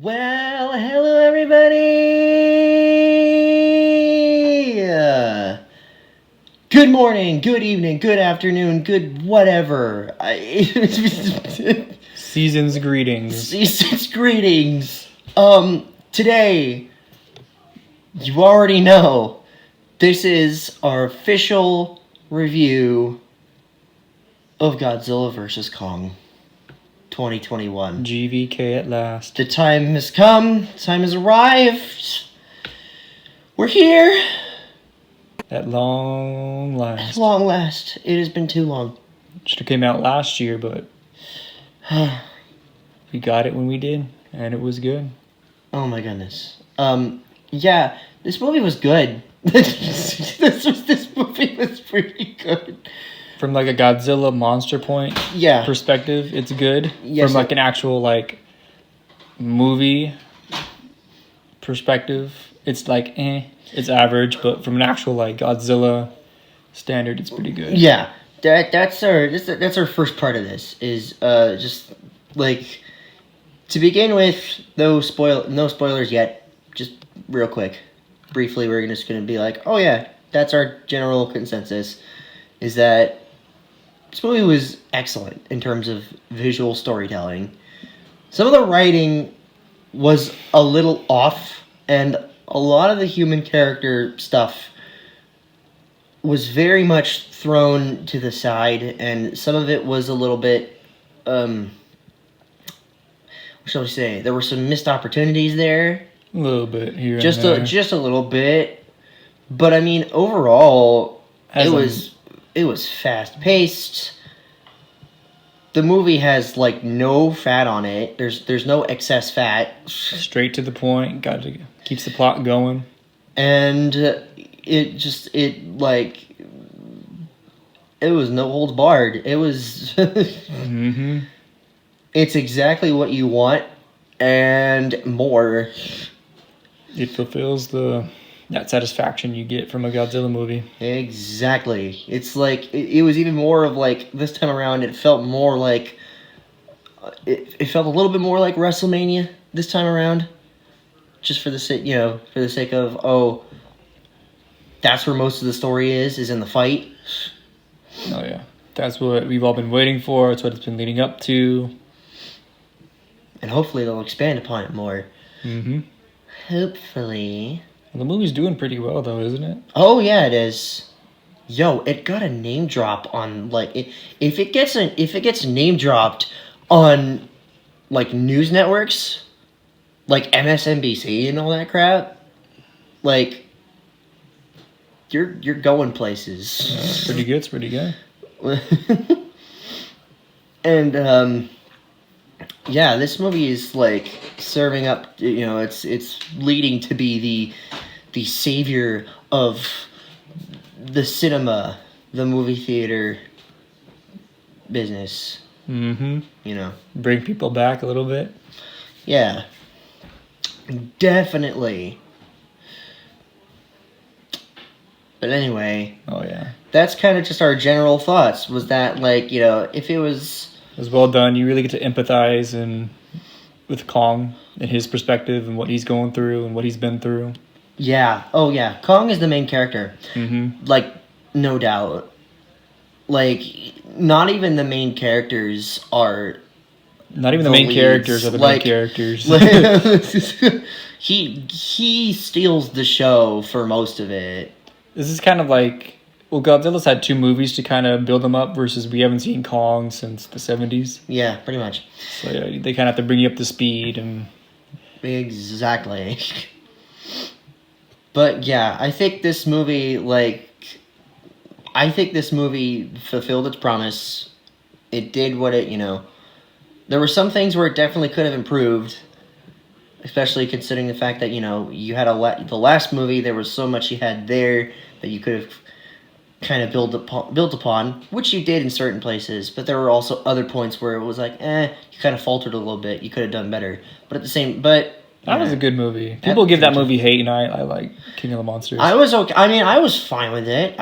Well, hello everybody! Good morning, good evening, good afternoon, good whatever. Season's greetings. Season's greetings. Today, you already know, this is our official review of Godzilla vs. Kong 2021. GVK at last. The time has come. The time has arrived. We're here. At long last. At long last. It has been too long. Should have came out last year, but we got it when we did, and it was good. Oh my goodness. Yeah, this movie was good. This movie was pretty good. From like a Godzilla monster point perspective, it's good. Yes, from like an actual like movie perspective, it's like it's average, but from an actual like Godzilla standard, it's pretty good. Yeah. That's our first part of this is just like to begin with, no spoilers yet. Just real quick. Briefly, we're just going to be like, oh yeah, that's our general consensus, is that this movie was excellent in terms of visual storytelling. Some of the writing was a little off, and a lot of the human character stuff was very much thrown to the side, and some of it was a little bit, what shall we say, there were some missed opportunities there. A little bit here Just and there. just a little bit. But I mean, overall, it was fast paced. The movie has like no fat on it. There's no excess fat. Straight to the point. Keeps the plot going. And it was no holds barred. It was It's exactly what you want and more. It fulfills that satisfaction you get from a Godzilla movie. Exactly. It's like it was even more of like this time around. It felt more like it felt a little bit more like WrestleMania this time around. Just for the sake of that's where most of the story is in the fight. Oh yeah, that's what we've all been waiting for. It's what it's been leading up to. And hopefully they'll expand upon it more. Mm-hmm. Hopefully. Well, the movie's doing pretty well, though, isn't it? Oh, yeah, it is. Yo, it got a name drop on, like... If it gets name dropped on, like, news networks, like MSNBC and all that crap, like, you're going places. Yeah, it's pretty good. It's pretty good. And, yeah, this movie is like serving up. It's leading to be the savior of the cinema, the movie theater business. Mm-hmm. Bring people back a little bit. Yeah, definitely. But anyway. Oh yeah. That's kind of just our general thoughts. Was that like if it was. It was well done. You really get to empathize with Kong and his perspective and what he's going through and what he's been through. Yeah. Oh, yeah. Kong is the main character. Mm-hmm. Like, no doubt. Like, not even the main characters are... Not even the main characters are the main characters. He steals the show for most of it. This is kind of like... Well, Godzilla's had 2 movies to kind of build him up versus we haven't seen Kong since the 70s. Yeah, pretty much. So yeah, they kind of have to bring you up to speed. And exactly. But yeah, I think this movie, fulfilled its promise. It did what it, There were some things where it definitely could have improved. Especially considering the fact that, you had the last movie, there was so much you had there that you could have kind of built upon, which you did in certain places, but there were also other points where it was like, you kind of faltered a little bit. You could have done better, but that was a good movie. People give that movie hate, and I like King of the Monsters. I was okay. I mean, I was fine with it.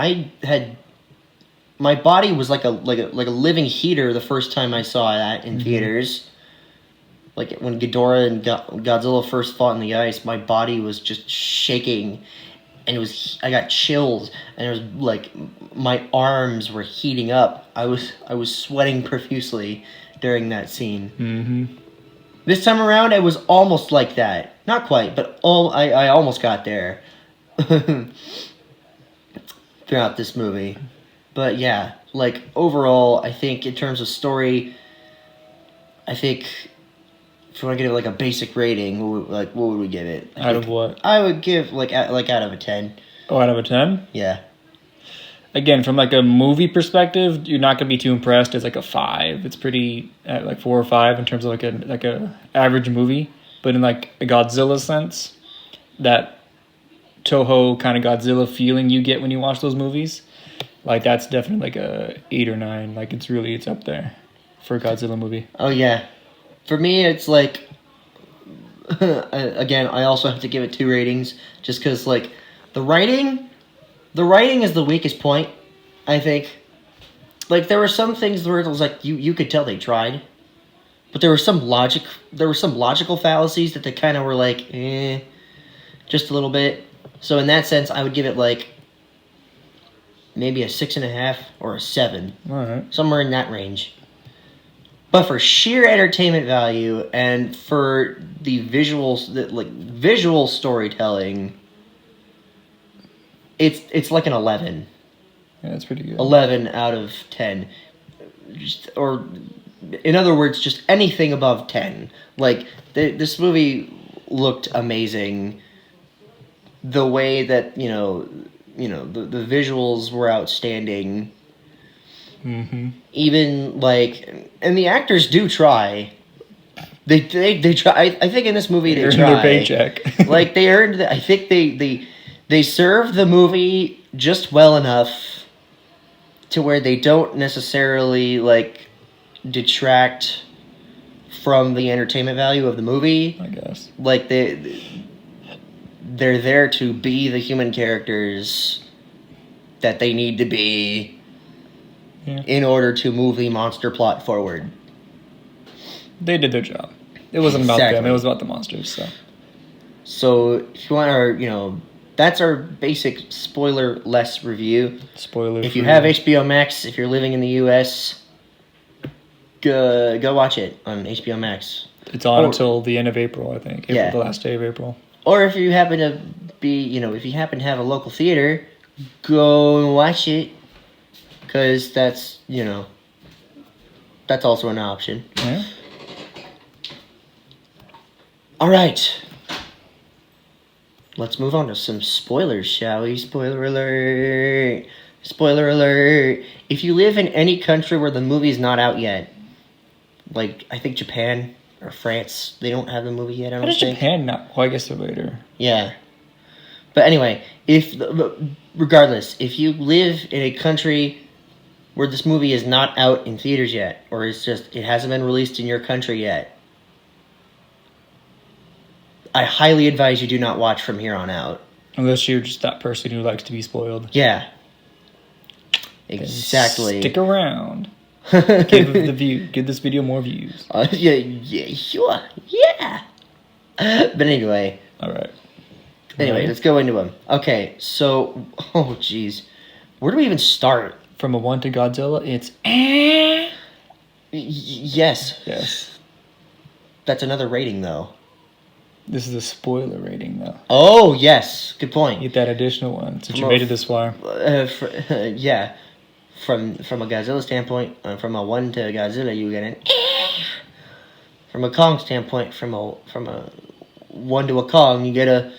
My body was like a living heater the first time I saw that in theaters. like when Ghidorah and Godzilla first fought in the ice, my body was just shaking, and I got chills, and it was like my arms were heating up. I was sweating profusely during that scene. Mm-hmm. This time around, it was almost like that. Not quite, but I almost got there throughout this movie. But yeah, like overall, I think in terms of story, I think if you want to give it like a basic rating, what would we give it? Out of what? I would give like out of a 10. Oh, out of a 10? Yeah. Again, from like a movie perspective, you're not gonna be too impressed. It's like a 5. It's pretty at like 4 or 5 in terms of like a average movie. But in like a Godzilla sense, that Toho kind of Godzilla feeling you get when you watch those movies, like that's definitely like a 8 or 9. Like it's up there for a Godzilla movie. Oh yeah, for me it's like again I also have to give it 2 ratings just because like the writing is the weakest point, I think. Like there were some things where it was like you could tell they tried, but there were some logical fallacies that they kind of were like just a little bit. So in that sense, I would give it like maybe a 6.5 or a 7, All right, somewhere in that range. But for sheer entertainment value and for the visuals, like visual storytelling, it's like an 11. yeah, that's pretty good. 11 out of 10. Or, in other words, just anything above 10. Like, this movie looked amazing. The way that, the visuals were outstanding. Mm-hmm. Even, like, and the actors do try. They try. I think in this movie they earned try. their paycheck. Like, they earned, I think they served the movie just well enough to where they don't necessarily, like, detract from the entertainment value of the movie. I guess. Like, they're there to be the human characters that they need to be in order to move the monster plot forward. They did their job. It wasn't about them. It was about the monsters. So if you want that's our basic spoiler-less review. Spoiler. If you have HBO Max, if you're living in the U.S., go watch it on HBO Max. It's on until the end of April, I think. Yeah. The last day of April. Or if you happen to be, if you happen to have a local theater, go and watch it. Because that's, that's also an option. Yeah. All right. Let's move on to some spoilers, shall we? Spoiler alert. Spoiler alert. If you live in any country where the movie's not out yet, like, I think Japan or France, they don't have the movie yet, I don't think. Japan not? Well, I guess they're later. Yeah. But anyway, regardless, if you live in a country where this movie is not out in theaters yet, or it hasn't been released in your country yet, I highly advise you do not watch from here on out. Unless you're just that person who likes to be spoiled. Yeah. Exactly. Stick around. Give this video more views. Yeah, sure. Yeah. But anyway. All right. Anyway, let's go into them. Okay, so, oh jeez, where do we even start? From a 1 to Godzilla, it's Yes. That's another rating, though. This is a spoiler rating, though. Oh, yes. Good point. Get that additional one since you made it this far. Yeah. From a Godzilla standpoint, from a 1 to Godzilla, you get an From a Kong standpoint, from a 1 to a Kong, you get a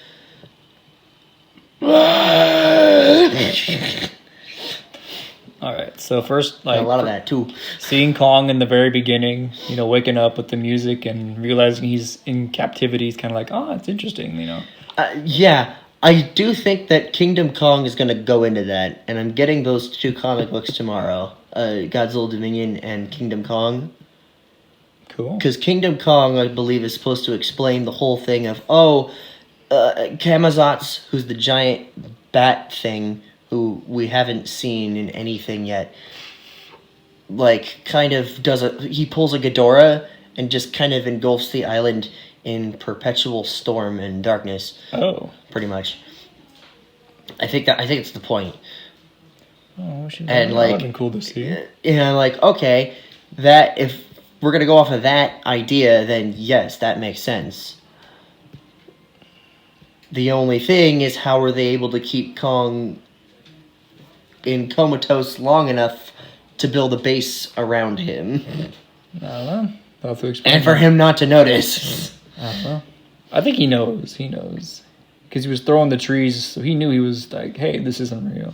All right, so first, a lot of that too. Seeing Kong in the very beginning, waking up with the music and realizing he's in captivity is kind of like, oh, it's interesting, Yeah, I do think that Kingdom Kong is going to go into that, and I'm getting those 2 comic books tomorrow, Godzilla Dominion and Kingdom Kong. Cool. Because Kingdom Kong, I believe, is supposed to explain the whole thing of, Kamazatz, who's the giant bat thing, who we haven't seen in anything yet, like, kind of he pulls a Ghidorah and just kind of engulfs the island in perpetual storm and darkness. Oh. Pretty much. I think it's the point. Oh, that and would have been cool to see. And I'm like, okay, that if we're gonna go off of that idea, then yes, that makes sense. The only thing is, how are they able to keep Kong in comatose long enough to build a base around him? I don't know. I'll have to explain And for him not to notice. I don't know. I think he knows. He knows. Because he was throwing the trees, so he knew he was like, hey, this isn't real.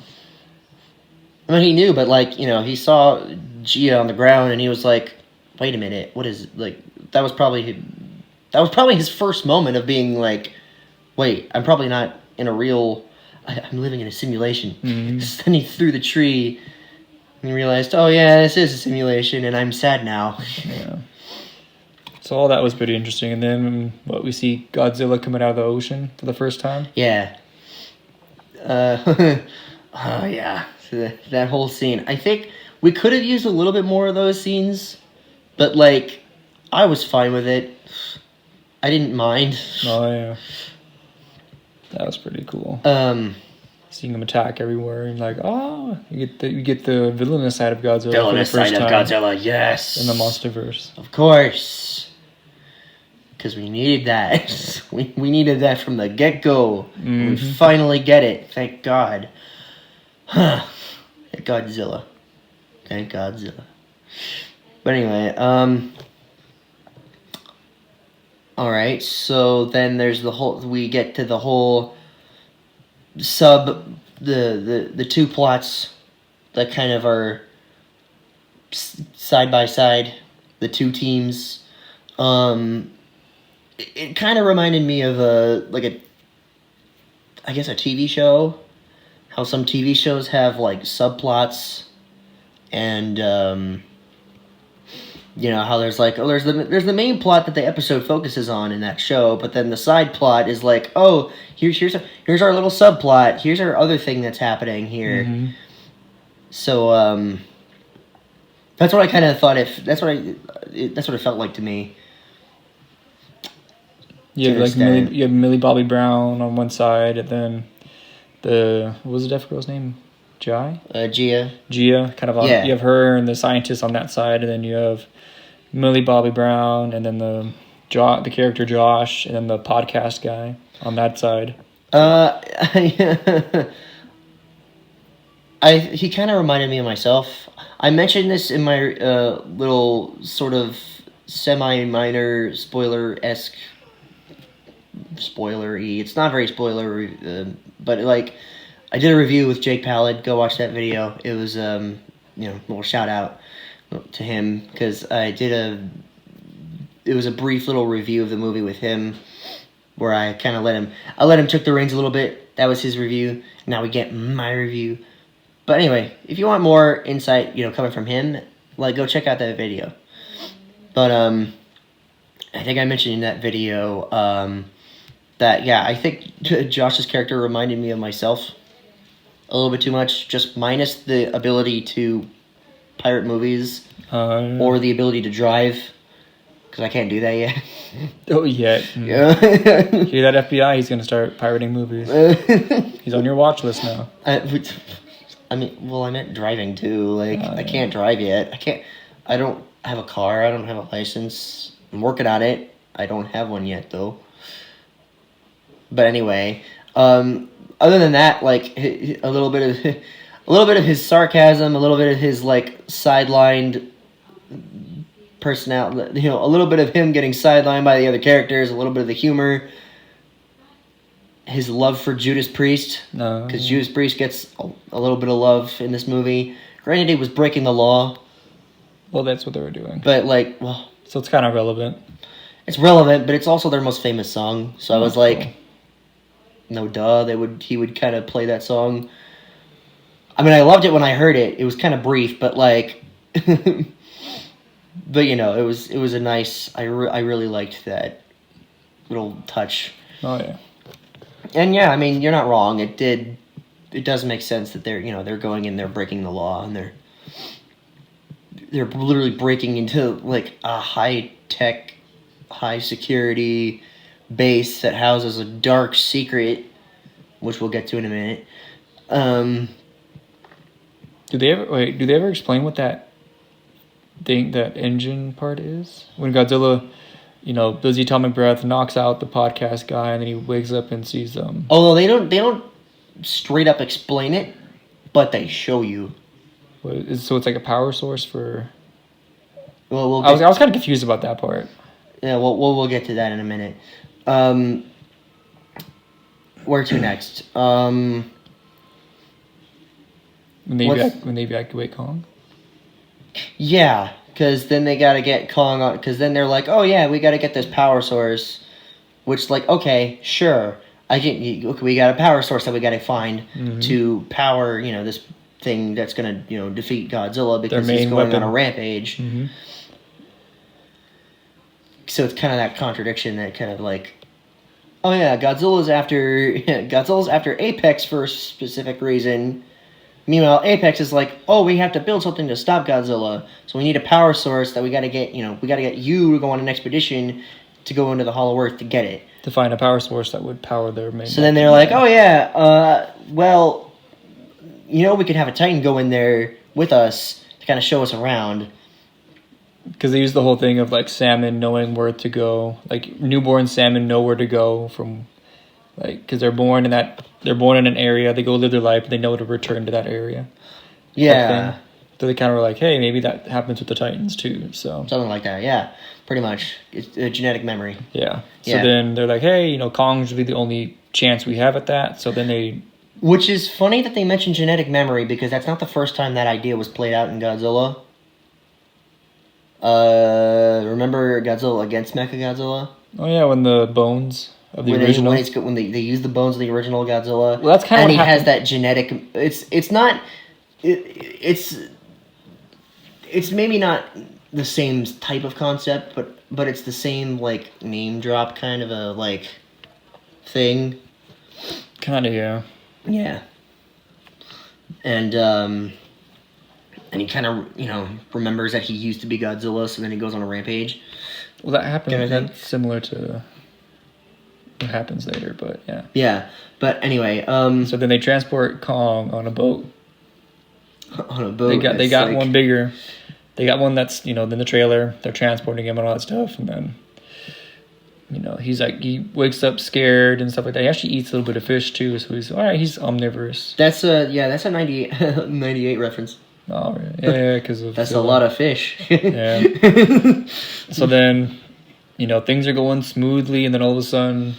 I mean, he knew, but, like, you know, he saw Gia on the ground, and he was like, wait a minute, what is, like, that was probably his first moment of being like, wait, I'm probably not in a real, I'm living in a simulation. Mm-hmm. Then he threw the tree, and he realized, oh yeah, this is a simulation, and I'm sad now. Yeah. So all that was pretty interesting, and then we see Godzilla coming out of the ocean for the first time. Yeah. Oh yeah. So that whole scene. I think we could have used a little bit more of those scenes, but like, I was fine with it. I didn't mind. Oh yeah. That was pretty cool. Seeing him attack everywhere, and like, oh, you get the villainous side of Godzilla. Villainous side of Godzilla, yes. In the MonsterVerse. Of course. Because we needed that. we needed that from the get-go. Mm-hmm. We finally get it. Thank God. Godzilla. Thank Godzilla. But anyway, alright, so then there's we get to the whole the two plots that kind of are side by side, the two teams. It kind of reminded me of a TV show. How some TV shows have like subplots, and you know how there's like, there's the main plot that the episode focuses on in that show, but then the side plot is like, oh, here's our little subplot, here's our other thing that's happening here. Mm-hmm. So that's what I kind of thought. That's what it felt like to me. You have Millie Bobby Brown on one side, and then what was the deaf girl's name? Gia, kind of on. Yeah. You have her and the scientist on that side, and then you have Millie Bobby Brown, and then the character Josh, and then the podcast guy on that side. He kind of reminded me of myself. I mentioned this in my little sort of semi-minor spoiler-esque. Spoilery. It's not very spoilery, but like, I did a review with Jake Pallad. Go watch that video. It was a little shout out to him, because it was a brief little review of the movie with him, where I kind of let him took the reins a little bit. That was his review. Now we get my review. But anyway, if you want more insight, coming from him, like, go check out that video. But I think I mentioned in that video that, yeah, I think Josh's character reminded me of myself a little bit too much, just minus the ability to pirate movies or the ability to drive, because I can't do that yet. Oh, yet. Yeah. Hear that, FBI? He's going to start pirating movies. He's on your watch list now. I meant driving too. Like, I can't drive yet. I don't have a car. I don't have a license. I'm working on it. I don't have one yet, though. But anyway, other than that, like, a little bit of his sarcasm, a little bit of his like sidelined personality, a little bit of him getting sidelined by the other characters, a little bit of the humor, his love for Judas Priest, because Judas Priest gets a little bit of love in this movie. Granted, he was breaking the law. Well, that's what they were doing. But like, well, so it's kind of relevant. It's relevant, but it's also their most famous song. So I was like, cool. No duh, he would kind of play that song. I mean, I loved it when I heard it. It was kind of brief, but like, but it was a nice. I really liked that little touch. Oh yeah. And yeah, I mean, you're not wrong. It does make sense that they're going in, they're breaking the law, and they're literally breaking into like a high tech, high security base that houses a dark secret, which we'll get to in a minute. Do they ever explain what that engine part is? When Godzilla, does the atomic breath, knocks out the podcast guy, and then he wakes up and sees them. Although they don't straight up explain it, but they show you. So it's like a power source for. Well, I was kind of confused about that part. Yeah, we'll get to that in a minute. Where to next? When they evacuate Kong? Yeah, because then they got to get Kong on, because then they're like, oh yeah, we got to get this power source, which like, okay, sure, we got a power source that we got to find to power, this thing that's going to, defeat Godzilla because he's going on a rampage. Mm-hmm. So it's kind of that contradiction that kind of like, oh yeah, Godzilla's after Apex for a specific reason. Meanwhile, Apex is like, oh, we have to build something to stop Godzilla, so we need a power source that we got to get you to go on an expedition to go into the Hollow Earth to get it. To find a power source that would power their main. So then they're like, oh yeah, well, we could have a Titan go in there with us to kind of show us around. Because they use the whole thing of like salmon knowing where to go, like newborn salmon know where to go from, like because they're born in an area, they go live their life, and they know to return to that area. Yeah. So they kind of were like, hey, maybe that happens with the Titans too. So something like that. Yeah, pretty much. It's a genetic memory. Yeah. So then they're like, hey, Kong's really the only chance we have at that. So then they. Which is funny that they mention genetic memory because that's not the first time that idea was played out in Godzilla. Remember Godzilla against Mechagodzilla? Oh yeah, when the bones of the original. When they use the bones of the original Godzilla. Well, that's kind of. And he has that genetic. It's not. It's maybe not the same type of concept, but it's the same like name drop kind of a like thing. Kind of, yeah. Yeah. And he kind of, remembers that he used to be Godzilla, so then he goes on a rampage. Well, that happens. That's similar to what happens later, but yeah. Yeah, but anyway. So then they transport Kong on a boat. On a boat. They got one bigger. They got one that's, in the trailer. They're transporting him and all that stuff, and then, he's like, he wakes up scared and stuff like that. He actually eats a little bit of fish, too, so he's, all right, he's omnivorous. That's a 98 reference. Oh, right. Yeah, because of... That's a lot of fish. Yeah. So then, things are going smoothly, and then all of a sudden...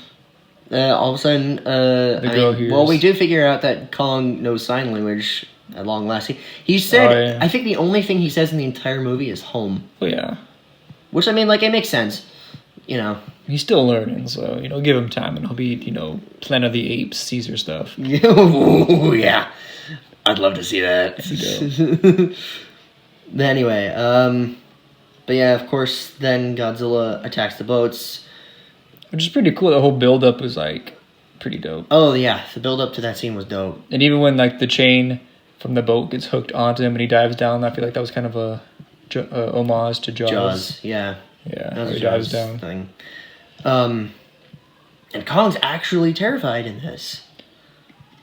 the girl hears... Well, we do figure out that Kong knows sign language at long last. He said... Oh, yeah. I think the only thing he says in the entire movie is home. Oh, yeah. Which, it makes sense. He's still learning, so, give him time, and he'll be, Planet of the Apes, Caesar stuff. Oh, yeah. I'd love to see that. Anyway, but yeah, of course, then Godzilla attacks the boats. Which is pretty cool. The whole build-up was, pretty dope. Oh, yeah. The build-up to that scene was dope. And even when, the chain from the boat gets hooked onto him and he dives down, I feel like that was kind of a homage to Jaws. Jaws, yeah. Yeah, that was he dives down. Thing. And Kong's actually terrified in this.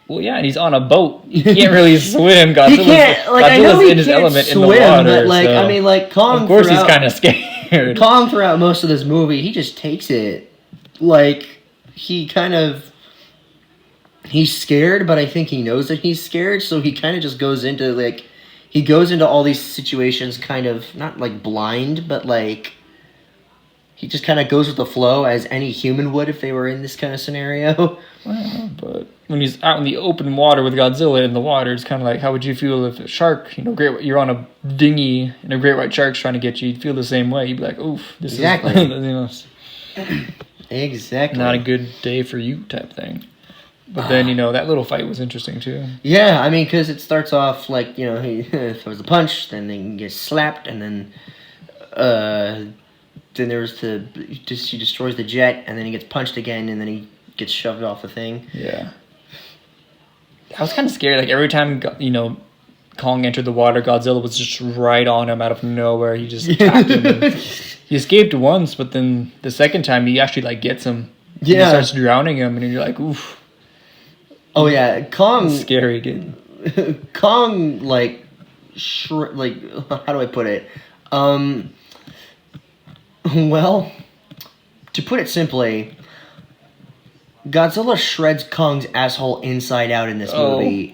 Well, yeah, and he's on a boat. He can't really swim. Godzilla's I know he in his can't element swim, in the water. But Kong. Of course, he's kind of scared. Kong throughout most of this movie, he just takes it. He's scared, but I think he knows that he's scared, so he kind of just goes into all these situations kind of not blind, but he just kind of goes with the flow as any human would if they were in this kind of scenario. Well, but when he's out in the open water with Godzilla in the water, it's kind of like, how would you feel if a shark, you're on a dinghy and a great white shark's trying to get you? You'd feel the same way. You'd be like, oof, this is... Exactly. Not a good day for you type thing. But then, that little fight was interesting, too. Yeah, because it starts off he throws a punch, then he gets slapped, and then she destroys the jet, and then he gets punched again, and then he gets shoved off the thing. Yeah. I was kind of scared. Every time, Kong entered the water, Godzilla was just right on him out of nowhere. He just attacked him. And he escaped once, but then the second time he actually like gets him. Yeah. He starts drowning him, and you're like, oof. Oh yeah, Kong. That's scary, kid. Kong, like, how do I put it? Well, to put it simply, Godzilla shreds Kong's asshole inside out in this movie.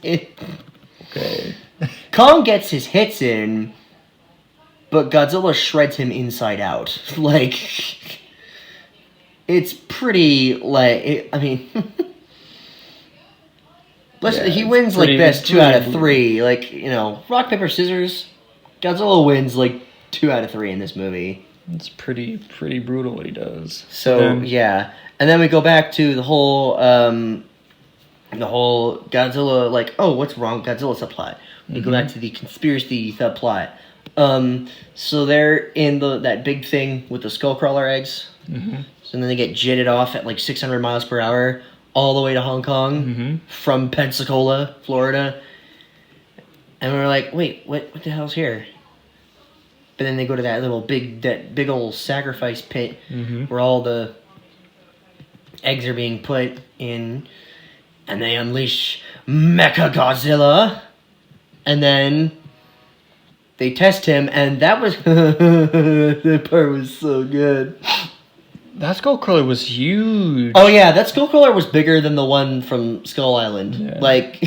Okay. Kong gets his hits in, but Godzilla shreds him inside out. Like, it's pretty, like, I mean, he wins, like, best 2 out of 3. Like, you know, rock, paper, scissors, Godzilla wins, like, 2 out of 3 in this movie. It's pretty brutal what he does. So, yeah. And then we go back to the whole Godzilla, like, oh, what's wrong with Godzilla subplot? We go back to the conspiracy subplot. So they're in that big thing with the skullcrawler eggs. Mm-hmm. So then they get jetted off at like 600 miles per hour all the way to Hong Kong from Pensacola, Florida. And we're like, wait, what the hell's here? But then they go to that big old sacrifice pit where all the eggs are being put in, and they unleash Mechagodzilla, and then they test him, and that was that part was so good. That skullcrawler was huge. Oh yeah, that skullcrawler was bigger than the one from Skull Island. Yeah. Like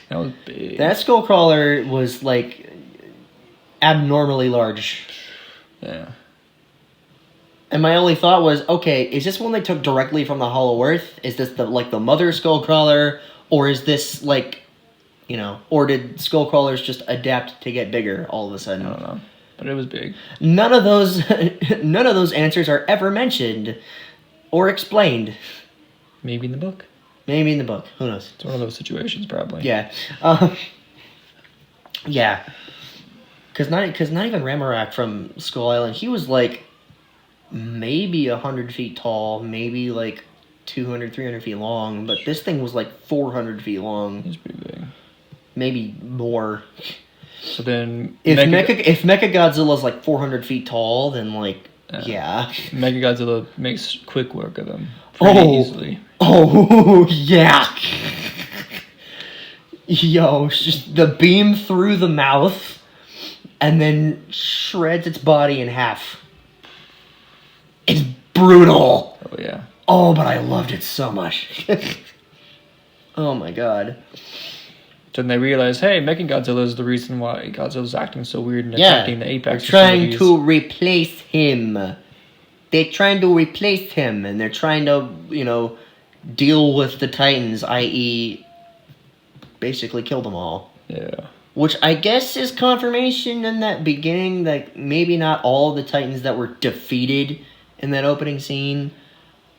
that was big. That skullcrawler was like abnormally large. Yeah. And my only thought was, okay, is this one they took directly from the Hollow Earth? Is this the mother skullcrawler, or is this like, you know, or did skullcrawlers just adapt to get bigger all of a sudden? I don't know, but it was big. None of those answers are ever mentioned or explained. Maybe in the book. Maybe in the book. Who knows? It's one of those situations, probably. Yeah. Yeah. Because not even Ramarak from Skull Island, he was like maybe 100 feet tall, maybe like 200, 300 feet long, but this thing was like 400 feet long. It's pretty big. Maybe more. So then... If Mechagodzilla's like 400 feet tall, then like, yeah. Mechagodzilla makes quick work of him pretty easily. Oh, yeah. Yo, just the beam through the mouth and then shreds its body in half. It's brutal. Oh, yeah. Oh, but I loved it so much. Oh, my God. Then they realize, hey, Mechagodzilla is the reason why Godzilla's acting so weird and attacking the Apex they're trying to replace him. They're trying to replace him, and they're trying to, you know, deal with the Titans, i.e., basically kill them all. Yeah. Which I guess is confirmation in that beginning that maybe not all the Titans that were defeated in that opening scene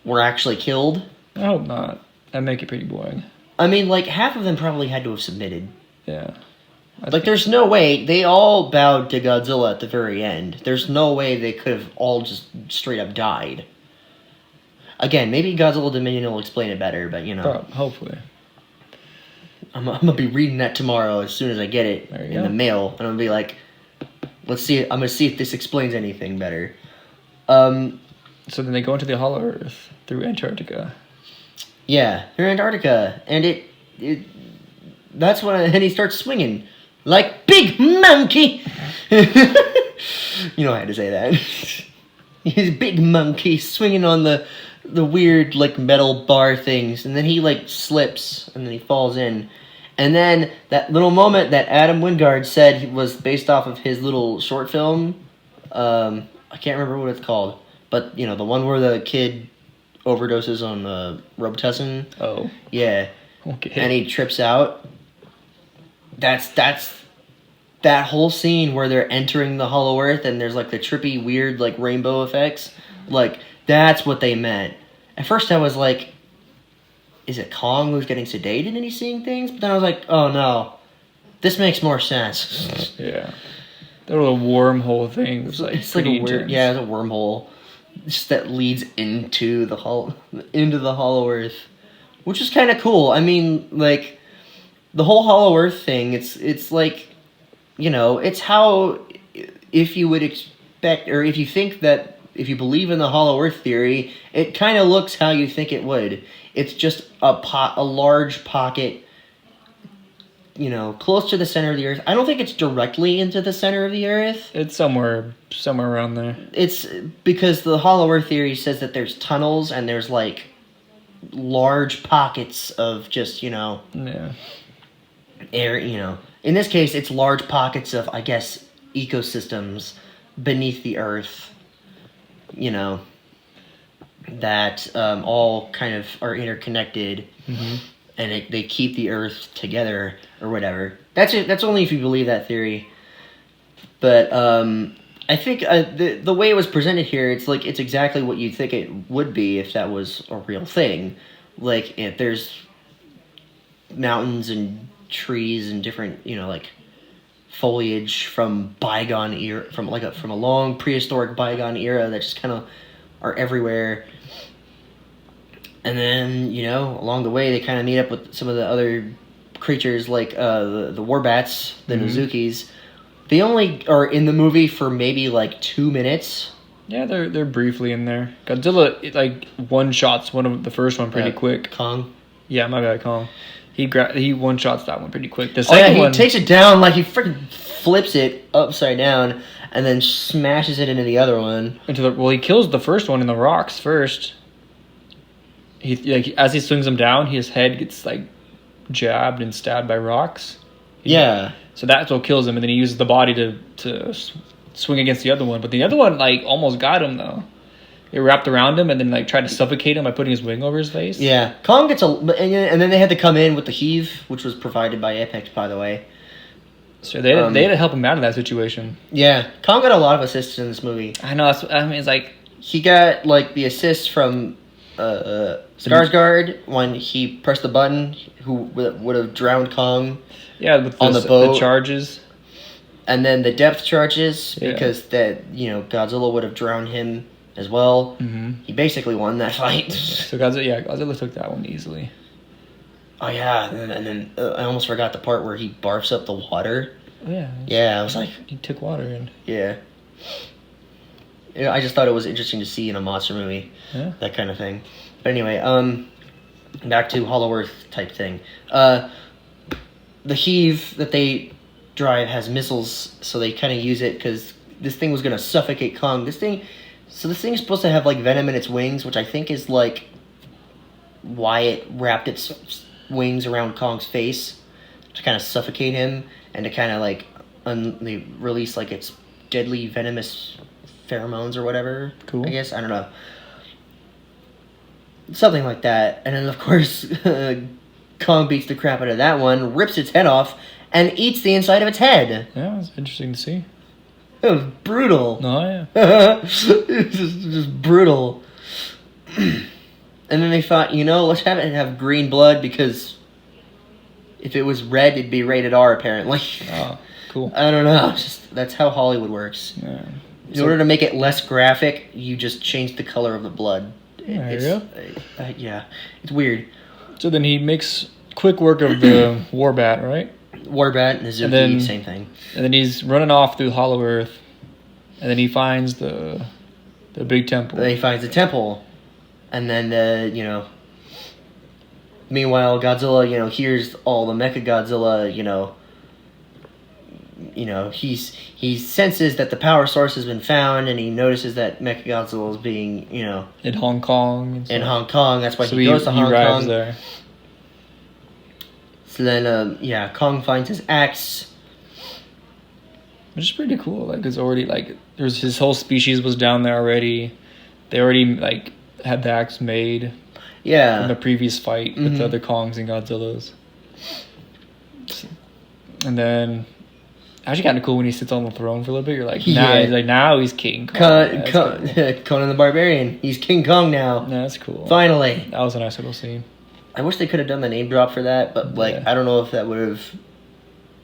were actually killed. I hope not. That'd make it pretty boring. I mean, like, half of them probably had to have submitted. Yeah. There's no way. They all bowed to Godzilla at the very end. There's no way they could have all just straight up died. Again, maybe Godzilla Dominion will explain it better, but, you know. Hopefully. I'm going to be reading that tomorrow as soon as I get it in the mail. And I'm going to be like, let's see. I'm going to see if this explains anything better. So then they go into the Hollow Earth through Antarctica. Yeah, through Antarctica. And that's when and he starts swinging. Like big monkey. You know I had to say that. He's a big monkey swinging on the weird like metal bar things. And then he like slips and then he falls in. And then that little moment that Adam Wingard said was based off of his little short film. I can't remember what it's called. But, you know, the one where the kid overdoses on Robitussin. Oh. Yeah. Okay. And he trips out. That's that whole scene where they're entering the Hollow Earth and there's like the trippy, weird, like rainbow effects. Like, that's what they meant. At first I was like, is it Kong who's getting sedated and he's seeing things? But then I was like, oh no, this makes more sense. Yeah. That little wormhole thing was like it's like a weird, yeah, it's a wormhole just that leads into the Hollow Earth, which is kind of cool. I mean, like the whole Hollow Earth thing, it's like, it's how, if you would expect, or if you think that, if you believe in the Hollow Earth theory, it kind of looks how you think it would. It's just a large pocket, close to the center of the Earth. I don't think it's directly into the center of the Earth. It's somewhere around there. It's because the Hollow Earth theory says that there's tunnels and there's like large pockets of just, air, In this case, it's large pockets of, I guess, ecosystems beneath the Earth, that all kind of are interconnected, and they keep the Earth together or whatever. That's only if you believe that theory. But I think the way it was presented here, it's exactly what you'd think it would be if that was a real thing. Like, if there's mountains and trees and different, like foliage from bygone era, from a long prehistoric bygone era that just kind of are everywhere. And then, along the way, they kind of meet up with some of the other creatures, like the warbats, the Nozukis. They only are in the movie for maybe like 2 minutes. Yeah, they're briefly in there. Godzilla one-shots one of the first one pretty quick. Kong. Yeah, my bad, Kong. He one-shots that one pretty quick. The second one, he takes it down, like he freaking flips it upside down and then smashes it into the other one. He kills the first one in the rocks first. As he swings him down, his head gets like jabbed and stabbed by rocks. Yeah. So that's what kills him, and then he uses the body to swing against the other one. But the other one almost got him though. It wrapped around him and then tried to suffocate him by putting his wing over his face. Yeah, Kong gets and then they had to come in with the heave, which was provided by Apex, by the way. So they had to help him out of that situation. Yeah, Kong got a lot of assists in this movie. I know. It's like he got the assist from Skarsgård when he pressed the button, who would have drowned Kong. Yeah, with on the boat. The charges. And then the depth charges, because Godzilla would have drowned him as well. Mm-hmm. He basically won that fight. So Godzilla took that one easily. Oh yeah, and then I almost forgot the part where he barfs up the water. Yeah. Yeah, I was like... He took water in. Yeah. I just thought it was interesting to see in a monster movie. Yeah. That kind of thing. But anyway, back to Hollow Earth type thing. The heave that they drive has missiles, so they kind of use it because this thing was going to suffocate Kong. This thing is supposed to have venom in its wings, which I think is why it wrapped its wings around Kong's face to kind of suffocate him and to kind of they release its deadly venomous pheromones or whatever. Cool. I guess, I don't know, something like that. And then of course Kong beats the crap out of that one, rips its head off, and eats the inside of its head. Yeah, it's interesting to see. It was brutal. Oh yeah. It was just brutal. And then they thought, let's have it have green blood, because if it was red, it'd be rated R, apparently. Oh, cool. I don't know. That's how Hollywood works. Yeah. In order to make it less graphic, you just change the color of the blood. There you go. Yeah, it's weird. So then he makes quick work of the Warbat, right? Warbat, Nazuki, same thing. And then he's running off through Hollow Earth, and then he finds the big temple. Then he finds the temple. And then, meanwhile, Godzilla, hears all the Mechagodzilla, he senses that the power source has been found, and he notices that Mechagodzilla is being, in Hong Kong. In Hong Kong. That's why he goes to Hong Kong. There. So then, Kong finds his axe. Which is pretty cool. It's already, there's his whole species was down there already. They already, had the axe made. Yeah. In the previous fight with the other Kongs and Godzillas. And then, actually kind of cool when he sits on the throne for a little bit. You're like, now he's King Kong. Conan the Barbarian. He's King Kong now. Yeah, that's cool. Finally. That was a nice little scene. I wish they could have done the name drop for that, but I don't know if that would have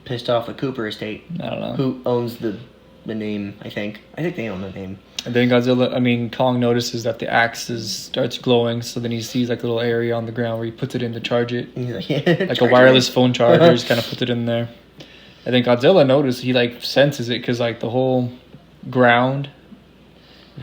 pissed off the Cooper estate. I don't know. Who owns the the name. I think they own the name. And then Kong notices that the axe starts glowing, so then he sees like a little area on the ground where he puts it in to charge it. He's like, yeah, like a wireless phone charger, just kind of puts it in there. And then Godzilla notices, he like senses it because like the whole ground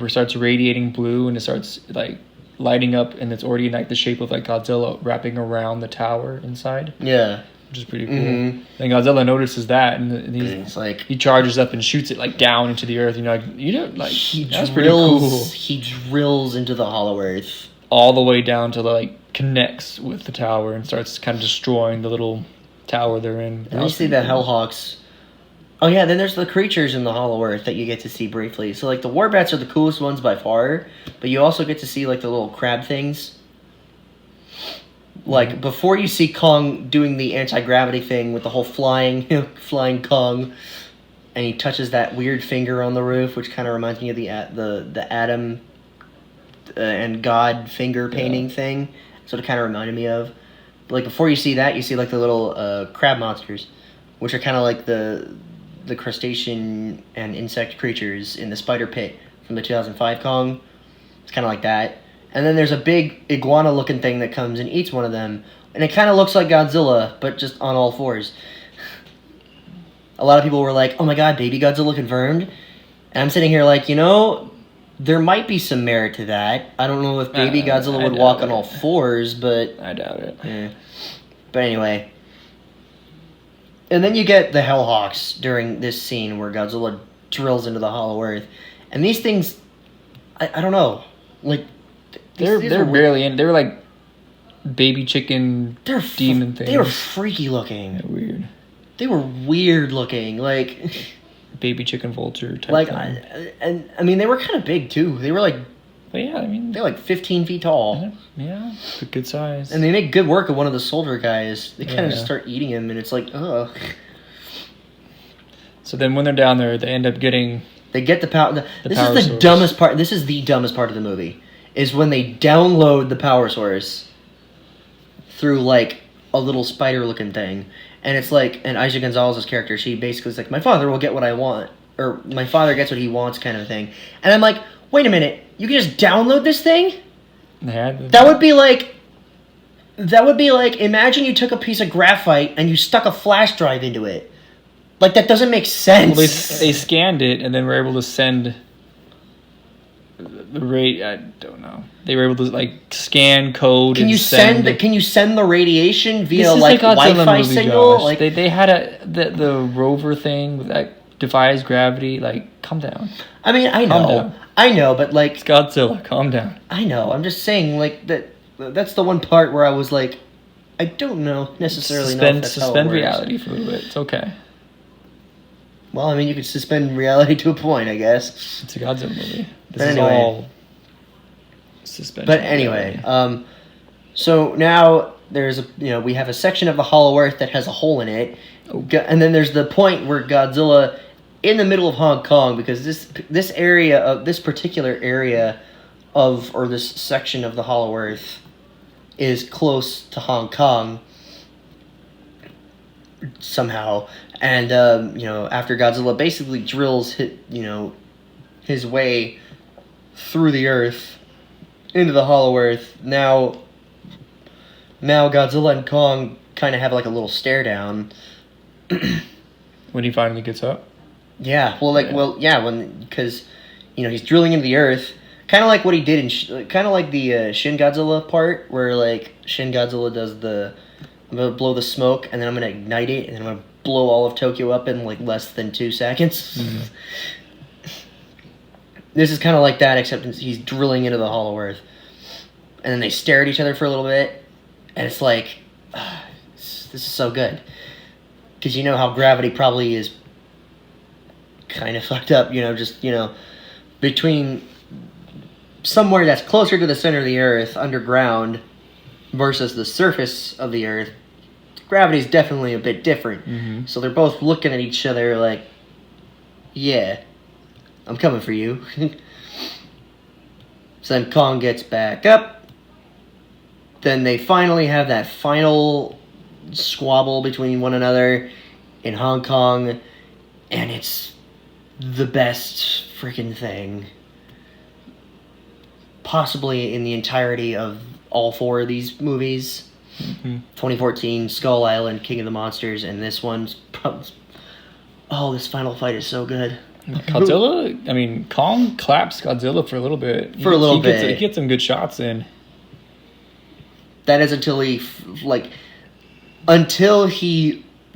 starts radiating blue and it starts like lighting up, and it's already like the shape of like Godzilla wrapping around the tower inside. Yeah. Which is pretty cool. And Godzilla notices that, and he's like, he charges up and shoots it like down into the earth. That's drills, pretty cool. He drills into the hollow earth all the way down to like connects with the tower and starts kind of destroying the little tower they're in. And you see the Hellhawks. Oh yeah, then there's the creatures in the hollow earth that you get to see briefly. So like the warbats are the coolest ones by far, but you also get to see like the little crab things. Like, before you see Kong doing the anti-gravity thing with the whole flying Kong, and he touches that weird finger on the roof, which kind of reminds me of the Adam and God finger painting thing. That's what it kind of reminded me of. But, like, before you see that, you see, like, the little crab monsters, which are kind of like the crustacean and insect creatures in the spider pit from the 2005 Kong. It's kind of like that. And then there's a big iguana-looking thing that comes and eats one of them. And it kind of looks like Godzilla, but just on all fours. A lot of people were like, oh my god, baby Godzilla confirmed? And I'm sitting here like, there might be some merit to that. I don't know if baby Godzilla would walk on all fours, but... I doubt it. Yeah. But anyway. And then you get the Hellhawks during this scene where Godzilla drills into the hollow earth. And these things... I don't know. Like... They're barely in. They were like baby chicken demon things. They were freaky looking. They're weird. They were weird looking, like baby chicken vulture type. Like, thing. I mean, they were kind of big too. They were like, but yeah, I mean, they're like 15 feet tall. Yeah, good size. And they make good work of one of the soldier guys. They kind of just start eating him, and it's like, ugh. So then, when they're down there, they end up getting. They get the power. This power is the source. dumbest part. This is the dumbest part of the movie. Is when they download the power source through, like, a little spider-looking thing. And it's like, and Aisha Gonzalez's character, she basically is like, my father will get what I want. Or, my father gets what he wants kind of thing. And I'm like, wait a minute, you can just download this thing? That would be like, imagine you took a piece of graphite and you stuck a flash drive into it. Like, that doesn't make sense. Well, they scanned it, and then were able to send... I don't know. They were able to like scan code. Can you send the radiation via like Wi-Fi signal? Josh. Like they had the rover thing that defies gravity. Like, calm down. I mean, I know, but like it's Godzilla. Calm down. I know. I'm just saying, like that. That's the one part where I was like, I don't know necessarily. Suspend reality for a little bit. It's okay. Well, I mean, you could suspend reality to a point, I guess. It's a Godzilla movie. This is all suspension. But anyway, so now there's we have a section of the Hollow Earth that has a hole in it, and then there's the point where Godzilla, in the middle of Hong Kong, because this particular area of, or this section of the Hollow Earth is close to Hong Kong somehow, and after Godzilla basically drills his way through the earth into the Hollow Earth, now Godzilla and Kong kind of have like a little stare down. When he finally gets up. Yeah, because he's drilling into the earth, kind of like what he did in kind of like the Shin Godzilla part, where like Shin Godzilla does I'm gonna blow the smoke and then I'm gonna ignite it and then I'm gonna blow all of Tokyo up in like less than 2 seconds. Mm-hmm. This is kind of like that, except he's drilling into the Hollow Earth. And then they stare at each other for a little bit. And it's like, this is so good. Because you know how gravity probably is kind of fucked up, between somewhere that's closer to the center of the Earth, underground, versus the surface of the Earth. Gravity's definitely a bit different. Mm-hmm. So they're both looking at each other like, yeah, I'm coming for you. So then Kong gets back up. Then they finally have that final squabble between one another in Hong Kong. And it's the best freaking thing possibly in the entirety of all 4 of these movies. 2014, Skull Island, King of the Monsters, and this one's this final fight is so good. Godzilla, I mean, Kong claps Godzilla for a little bit. He gets some good shots in. That is until he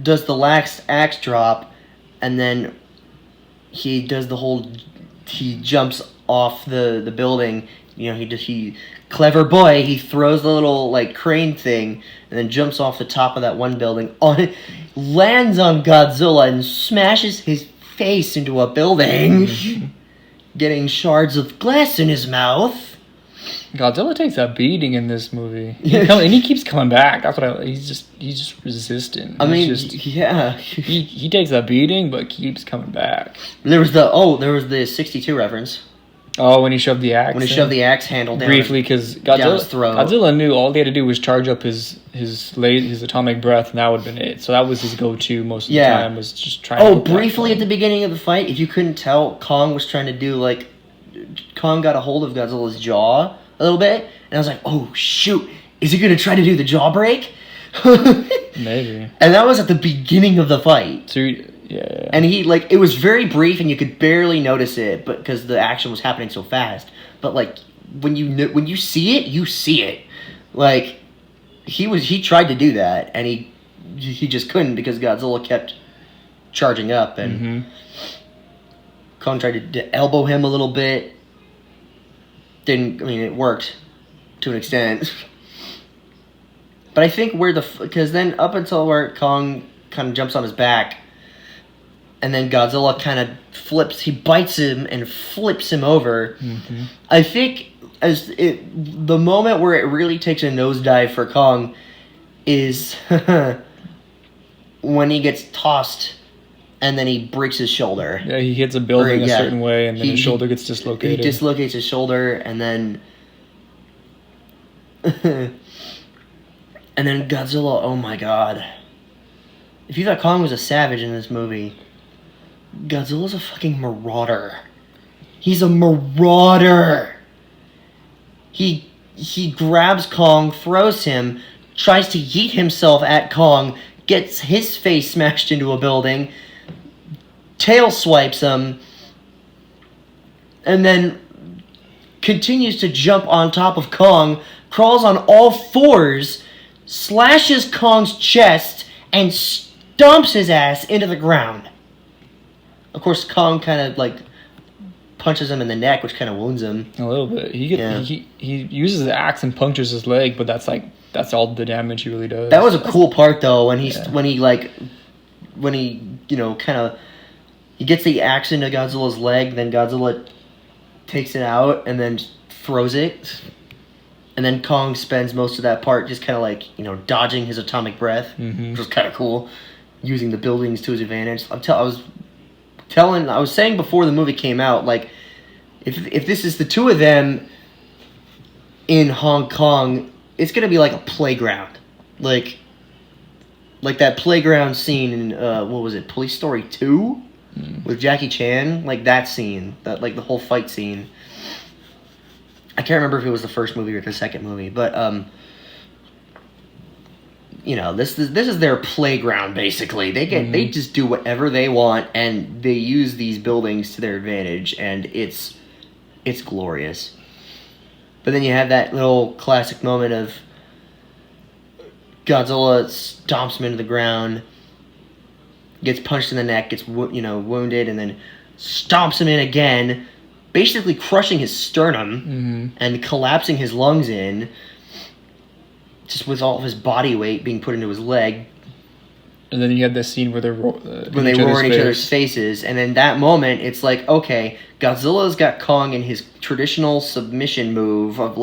does the last axe drop, and then he does he jumps off the building. He clever boy. He throws the little crane thing, and then jumps off the top of that one building. Lands on Godzilla and smashes his face into a building, getting shards of glass in his mouth. Godzilla takes a beating in this movie, and he keeps coming back. That's what he's just resistant. He takes a beating, but keeps coming back. There was the 62 reference. Oh, when he shoved the axe. When he shoved the axe handle down. Briefly, because down his throat. Godzilla knew all he had to do was charge up his atomic breath, and that would have been it. So that was his go-to most of the time, was just trying to... Oh, briefly at the beginning of the fight, if you couldn't tell, Kong was trying to do, Kong got a hold of Godzilla's jaw a little bit, and I was like, oh, shoot, is he going to try to do the jaw break? Maybe. And that was at the beginning of the fight. So, yeah. And he, it was very brief, and you could barely notice it, but because the action was happening so fast. But, when you see it, you see it. He tried to do that, and he just couldn't because Godzilla kept charging up, and Kong tried to elbow him a little bit. It worked to an extent. But I think because then up until where Kong kind of jumps on his back, and then Godzilla kind of he bites him and flips him over. I think the moment where it really takes a nosedive for Kong is when he gets tossed and then he breaks his shoulder. Yeah, he hits a building a certain way and then his shoulder gets dislocated. He dislocates his shoulder and then... and then Godzilla, oh my god. If you thought Kong was a savage in this movie, Godzilla's a fucking marauder. He's a marauder. He grabs Kong, throws him, tries to yeet himself at Kong, gets his face smashed into a building, tail swipes him, and then continues to jump on top of Kong, crawls on all fours, slashes Kong's chest, and stomps his ass into the ground. Of course, Kong kind of, punches him in the neck, which kind of wounds him. A little bit. He uses the axe and punctures his leg, but that's all the damage he really does. That was a cool part, though, when he he gets the axe into Godzilla's leg, then Godzilla takes it out and then throws it. And then Kong spends most of that part just kind of dodging his atomic breath, which was kind of cool, using the buildings to his advantage. I was saying before the movie came out, if this is the two of them in Hong Kong, it's gonna be like a playground, like that playground scene in what was it, Police Story 2, with Jackie Chan, that scene, that the whole fight scene. I can't remember if it was the first movie or the second movie, but this is their playground basically. They just do whatever they want and they use these buildings to their advantage, and it's glorious. But then you have that little classic moment of Godzilla stomps him into the ground, gets punched in the neck, gets wounded, and then stomps him in again, basically crushing his sternum and collapsing his lungs in, just with all of his body weight being put into his leg. And then you had this scene where they roar in each other's faces, and in that moment, it's okay, Godzilla's got Kong in his traditional submission move of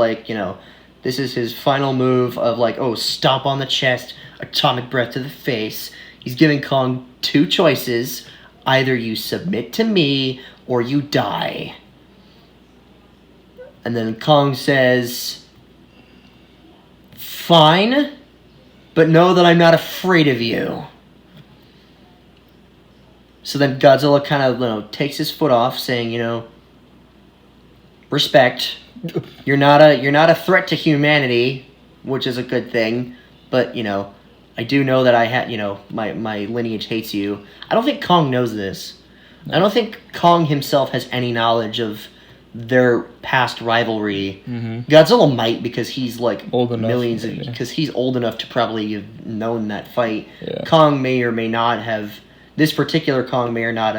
this is his final move of stomp on the chest, atomic breath to the face. He's giving Kong two choices: either you submit to me or you die. And then Kong says, "Fine, but know that I'm not afraid of you." So then Godzilla kind of takes his foot off, saying, respect. You're not a threat to humanity, which is a good thing. But I do know that I had my lineage hates you. I don't think Kong knows this. No. I don't think Kong himself has any knowledge of their past rivalry. Mm-hmm. Godzilla might, because he's old enough, millions, because he's old enough to probably have known that fight. Yeah. Kong may or may not have. This particular Kong may or not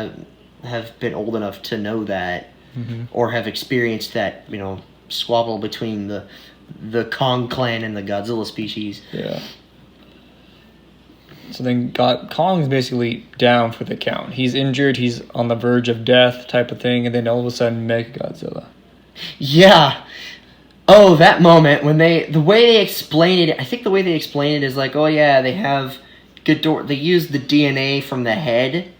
have been old enough to know that, mm-hmm. or have experienced that squabble between the Kong clan and the Godzilla species. Yeah. So then Kong's basically down for the count. He's injured, he's on the verge of death type of thing, and then all of a sudden Mechagodzilla. Yeah. Oh, that moment when the way they explain it, I think the way they explain it is oh yeah, they have Ghidorah, they use the DNA from the head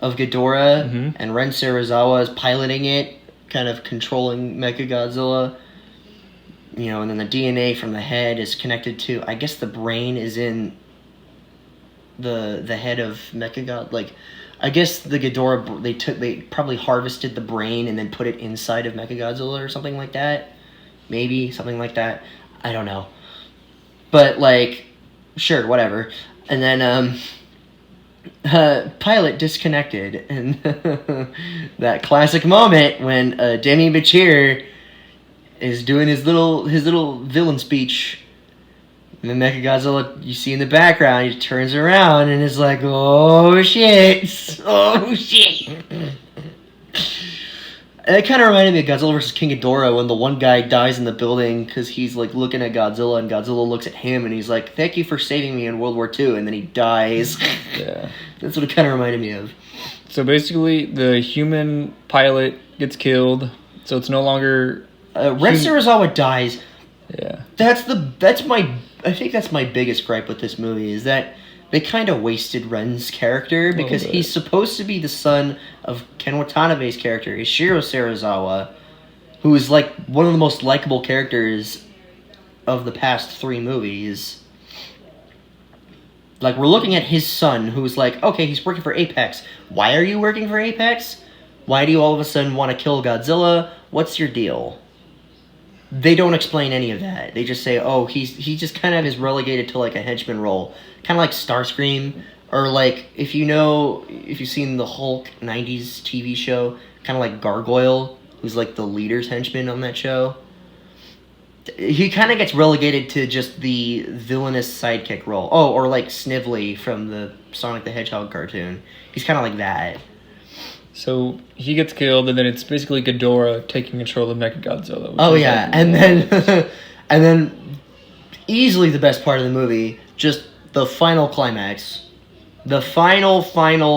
of Ghidorah, mm-hmm. and Ren Serizawa is piloting it, kind of controlling Mechagodzilla. And then the DNA from the head is connected to, I guess the brain is in the head of Mechagodzilla. I guess the Ghidorah, they probably harvested the brain and then put it inside of Mechagodzilla or something like that. Maybe something like that. I don't know. But sure, whatever. And then pilot disconnected, and that classic moment when Demi Bachir is doing his little villain speech. And then Mechagodzilla, you see in the background, he turns around and is like, oh shit, oh shit. And it kind of reminded me of Godzilla vs. King Ghidorah, when the one guy dies in the building because he's looking at Godzilla, and Godzilla looks at him and he's like, thank you for saving me in World War II, and then he dies. Yeah. That's what it kind of reminded me of. So basically, the human pilot gets killed, so it's no longer... Ren Serizawa dies. Yeah. I think that's my biggest gripe with this movie, is that they kind of wasted Ren's character, because he's supposed to be the son of Ken Watanabe's character, Ishiro Serizawa, who is one of the most likable characters of the past 3 movies. We're looking at his son, who's okay, he's working for Apex. Why are you working for Apex? Why do you all of a sudden want to kill Godzilla? What's your deal? They don't explain any of that. They just say, oh, he just kind of is relegated to a henchman role. Kind of like Starscream, or if you've seen the Hulk 90s TV show, kind of like Gargoyle, who's the leader's henchman on that show. He kind of gets relegated to just the villainous sidekick role. Oh, or Snively from the Sonic the Hedgehog cartoon. He's kind of like that. So he gets killed, and then it's basically Ghidorah taking control of Mechagodzilla. Oh yeah, and then easily the best part of the movie, just the final climax. The final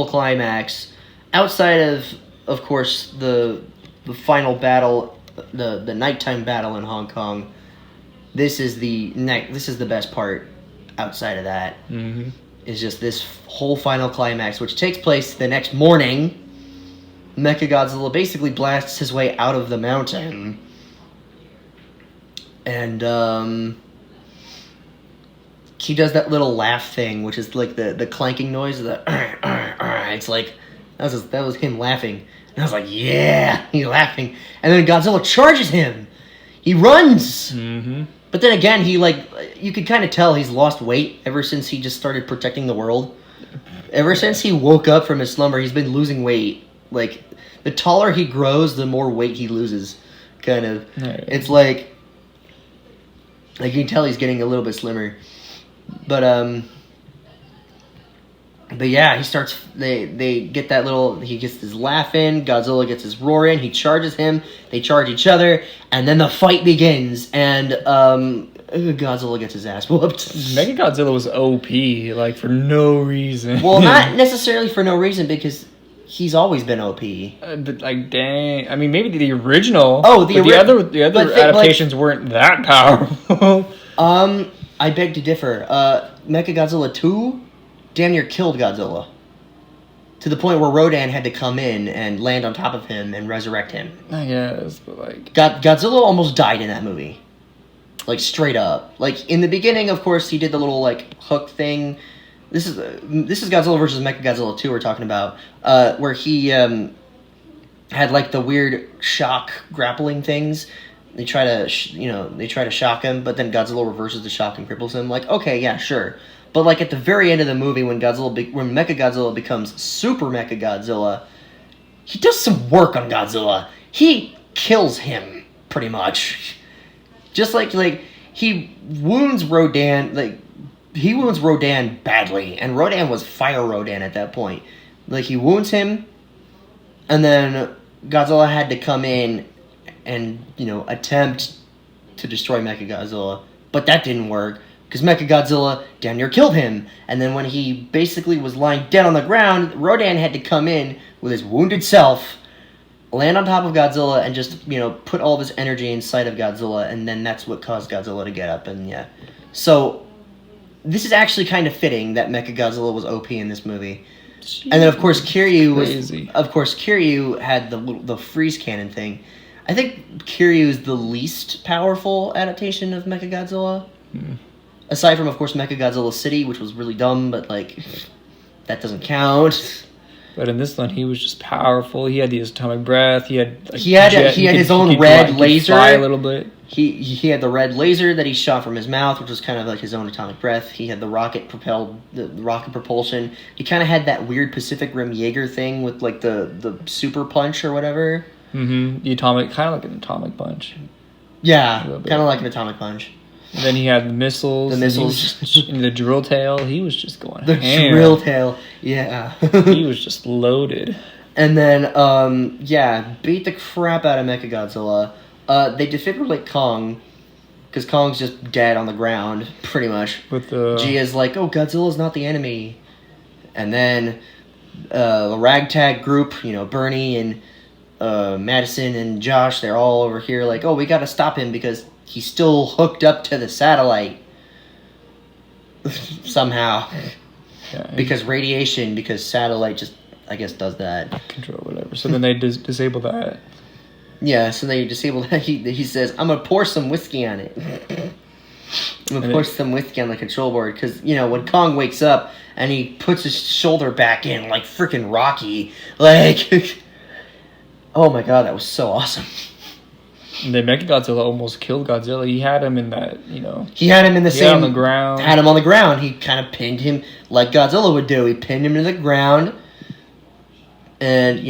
climax, outside of course the final battle, the nighttime battle in Hong Kong. This is the best part. Outside of that, mm-hmm. is just this whole final climax, which takes place the next morning. Mechagodzilla basically blasts his way out of the mountain, and he does that little laugh thing, which is the clanking noise of the it's that was him laughing, and I was like, yeah, he's laughing. And then Godzilla charges him. He runs, mm-hmm. but then again, he you could kind of tell he's lost weight ever since he just started protecting the world. Ever since he woke up from his slumber, he's been losing weight. The taller he grows, the more weight he loses. Kind of. Right. It's you can tell he's getting a little bit slimmer. But yeah, he starts. They get that little. He gets his laugh in. Godzilla gets his roar in. He charges him. They charge each other, and then the fight begins. And Godzilla gets his ass whooped. Mechagodzilla was OP, for no reason. Well, not necessarily for no reason, because he's always been OP. But dang, I mean, maybe the original. Oh, the other adaptations weren't that powerful. I beg to differ. Mechagodzilla 2 damn near killed Godzilla, to the point where Rodan had to come in and land on top of him and resurrect him. I guess, but Godzilla almost died in that movie. Straight up. In the beginning, of course, he did the little hook thing, This is Godzilla versus Mechagodzilla 2 we're talking about, where he had like the weird shock grappling things. They try to shock him, but then Godzilla reverses the shock and cripples him. Like, okay, yeah, sure. But like at the very end of the movie, when Mechagodzilla becomes Super Mechagodzilla, he does some work on Godzilla. He kills him pretty much. Just like he wounds Rodan. He wounds Rodan badly, and Rodan was Fire Rodan at that point. Like, he wounds him, and then Godzilla had to come in and, attempt to destroy Mechagodzilla. But that didn't work, because Mechagodzilla damn near killed him. And then when he basically was lying dead on the ground, Rodan had to come in with his wounded self, land on top of Godzilla, and just, put all of his energy inside of Godzilla, and then that's what caused Godzilla to get up, and yeah. So this is actually kind of fitting that Mechagodzilla was OP in this movie. Jeez, and then of course Kiryu had the freeze cannon thing. I think Kiryu is the least powerful adaptation of Mechagodzilla. Aside from, of course, Mechagodzilla City, which was really dumb, but that doesn't count. But in this one, he was just powerful. He had the atomic breath. He had his own red laser. Fly a little bit. He had the red laser that he shot from his mouth, which was kind of like his own atomic breath. He had the rocket propulsion. He kind of had that weird Pacific Rim Jaeger thing with like the super punch or whatever. Mm-hmm. The atomic, kind of like an atomic punch. Yeah, kind of like an atomic punch. And then he had the missiles. And the drill tail. He was just going ham. Drill tail, yeah. He was just loaded. And then, beat the crap out of Mechagodzilla. They defibrillate Kong, because Kong's just dead on the ground, pretty much. Gia's like, oh, Godzilla's not the enemy. And then the ragtag group, Bernie and Madison and Josh, they're all over here like, oh, we gotta stop him because he's still hooked up to the satellite. Somehow. Yeah, because radiation, because satellite just, I guess, does that. Control whatever. So then they disable that. Yeah, so they disable that. He says, I'm gonna pour some whiskey on it. I'm gonna pour some whiskey on the control board. Because, when Kong wakes up and he puts his shoulder back in like freaking Rocky. Like, oh my god, that was so awesome. And then Mechagodzilla almost killed Godzilla. He had him in that, He had him in the same... on the ground. Had him on the ground. He kind of pinned him like Godzilla would do. He pinned him to the ground and,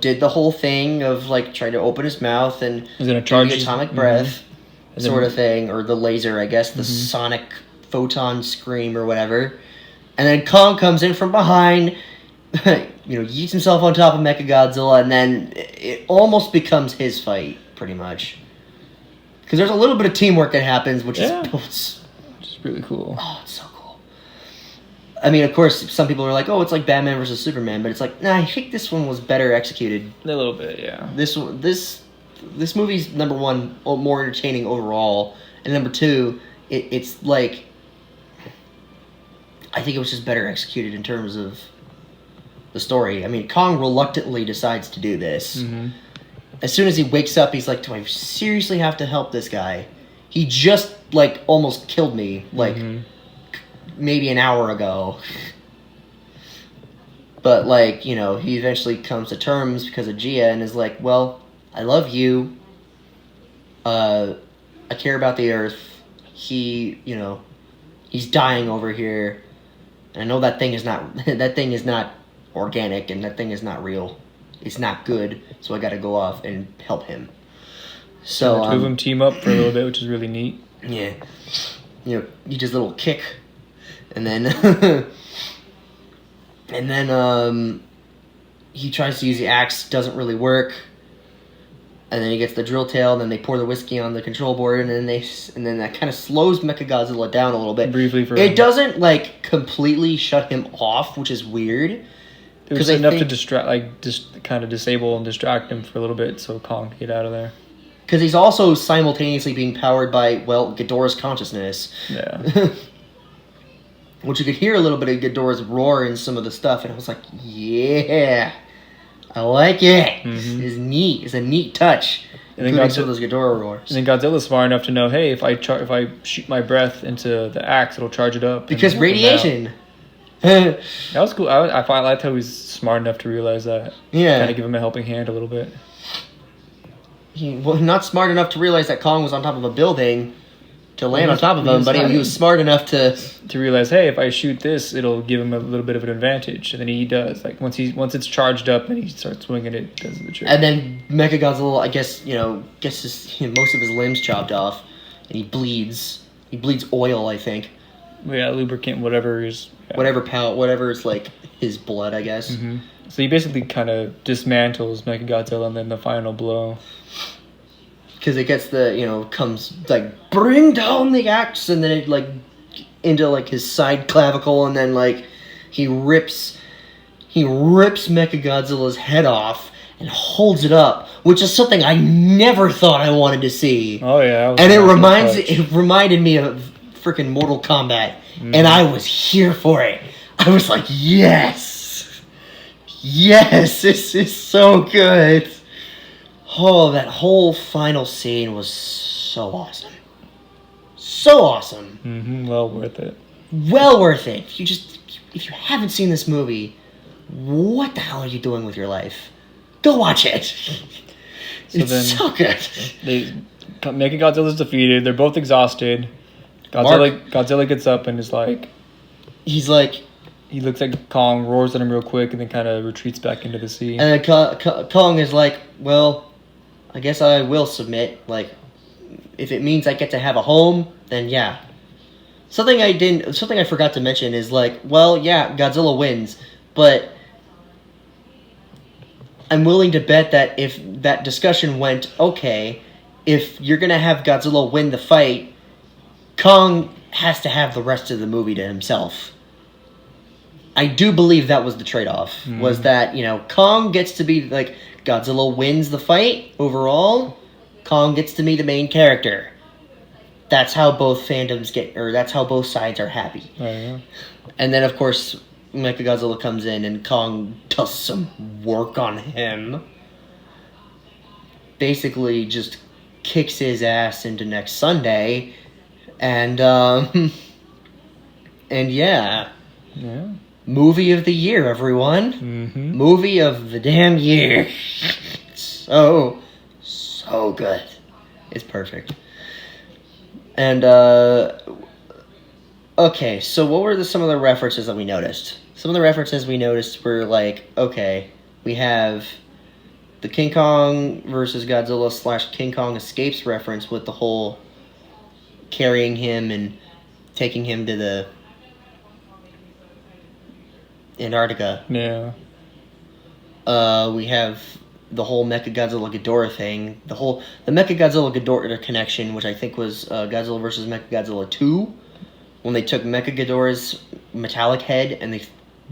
did the whole thing of, like, trying to open his mouth and do the atomic breath sort of thing. Or the laser, I guess. The sonic photon scream or whatever. And then Kong comes in from behind, yeets himself on top of Mechagodzilla, and then it almost becomes his fight. Pretty much. Because there's a little bit of teamwork that happens, which is really cool. Oh, it's so cool. I mean, of course, some people are like, oh, it's like Batman versus Superman, but it's like, nah, I think this one was better executed. A little bit, yeah. This movie's, number one, more entertaining overall, and number two, it's like, I think it was just better executed in terms of the story. I mean, Kong reluctantly decides to do this. Mm-hmm. As soon as he wakes up, he's like, do I seriously have to help this guy? He just, like, almost killed me, like, maybe an hour ago. But, like, he eventually comes to terms because of Gia and is like, well, I love you. I care about the Earth. He's dying over here. And I know that thing is not organic, and that thing is not real. It's not good, so I gotta go off and help him. So two of them team up for a little bit, which is really neat. Yeah, you just a little kick, and then he tries to use the axe, doesn't really work, and then he gets the drill tail, and then they pour the whiskey on the control board, and then that kind of slows Mechagodzilla down a little bit. Briefly for it doesn't like completely shut him off, which is weird. It was enough to distract, just kind of disable and distract him for a little bit, so Kong could get out of there. Because he's also simultaneously being powered by, well, Ghidorah's consciousness. Yeah. Which you could hear a little bit of Ghidorah's roar in some of the stuff, and I was like, yeah, I like it. Mm-hmm. It's neat. It's a neat touch. And including some of those Ghidorah roars. And then Godzilla's smart enough to know, hey, if I shoot my breath into the axe, it'll charge it up. Because radiation. That was cool. I liked how he's smart enough to realize that. Yeah. Kind of give him a helping hand a little bit. Not smart enough to realize that Kong was on top of a building to land on top of him, but he was smart enough to realize, hey, if I shoot this, it'll give him a little bit of an advantage. And then he does. Like once it's charged up and he starts swinging it, does the trick. And then Mechagodzilla, I guess, gets most of his limbs chopped off, and he bleeds. He bleeds oil, I think. Yeah, lubricant, whatever is. Yeah. Whatever is like his blood, I guess. Mm-hmm. So he basically kind of dismantles Mechagodzilla, and then the final blow. Because it gets comes like, bring down the axe, and then it like into like his side clavicle, and then like he rips Mechagodzilla's head off and holds it up, which is something I never thought I wanted to see. Oh yeah, and it reminded me of freaking Mortal Kombat, and I was here for it. I was like, yes, this is so good. Oh, that whole final scene was so awesome. So awesome. Mm-hmm, well worth it. Well worth it. If you haven't seen this movie, what the hell are you doing with your life? Go watch it. It's so good. Mechagodzilla's defeated. They're both exhausted. Godzilla gets up and is like... He looks like Kong, roars at him real quick, and then kind of retreats back into the sea. And then Kong is like, well... I guess I will submit. Like, if it means I get to have a home, then yeah. Something I forgot to mention is like, well, yeah, Godzilla wins, but I'm willing to bet that if that discussion went okay, if you're gonna have Godzilla win the fight, Kong has to have the rest of the movie to himself. I do believe that was the trade-off. Was that, Kong gets to be like... Godzilla wins the fight overall. Kong gets to be the main character. That's how both fandoms that's how both sides are happy. Oh, yeah. And then, of course, Mechagodzilla comes in and Kong does some work on him. Basically, just kicks his ass into next Sunday. And, and yeah. Yeah. Movie of the year, everyone. Mm-hmm. Movie of the damn year. So good. It's perfect. And, okay, so what were some of the references that we noticed? Some of the references we noticed were like, okay, we have the King Kong versus Godzilla / King Kong Escapes reference with the whole carrying him and taking him to the Antarctica. Yeah. We have the whole Mechagodzilla Ghidorah thing. The Mechagodzilla Ghidorah connection, which I think was Godzilla vs. Mechagodzilla 2, when they took Mechaghidorah's metallic head and they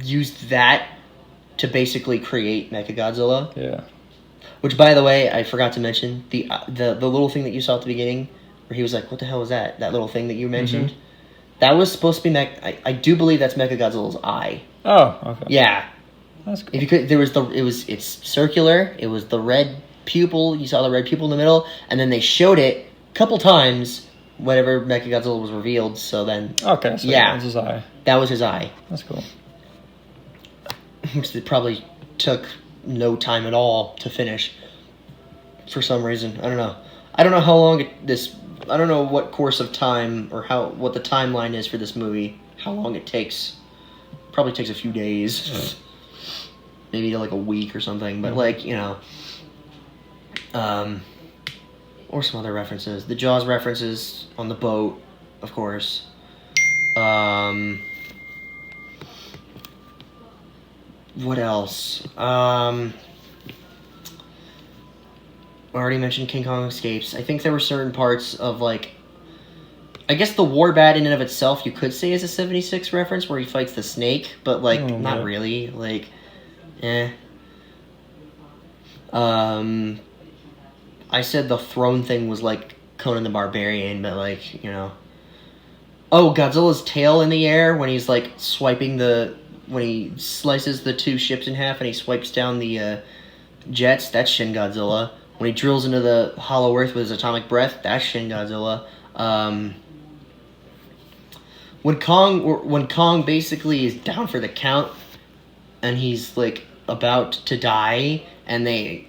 used that to basically create Mechagodzilla. Yeah. Which, by the way, I forgot to mention the little thing that you saw at the beginning, where he was like, "What the hell was that? That little thing that you mentioned." Mm-hmm. That was supposed to be I do believe that's Mechagodzilla's eye. Oh, okay. Yeah. That's cool. If you could, it's circular. It was the red pupil. You saw the red pupil in the middle, and then they showed it a couple times whenever Mechagodzilla was revealed. So then, okay, so yeah, that was his eye. That was his eye. That's cool. Which it probably took no time at all to finish. For some reason, I don't know. I don't know how long I don't know what course of time or what the timeline is for this movie. How long it takes. Probably takes a few days. Maybe like a week or something. But or some other references. The Jaws references on the boat, of course. What else? I already mentioned King Kong Escapes. I think there were certain parts of, I guess the war bat in and of itself you could say is a 76 reference where he fights the snake, but, not really. I said the throne thing was like Conan the Barbarian, but, Oh, Godzilla's tail in the air when he's, swiping when he slices the two ships in half and he swipes down the, jets, that's Shin Godzilla. When he drills into the hollow earth with his atomic breath, that's Shin Godzilla. when Kong basically is down for the count, and he's like about to die, and they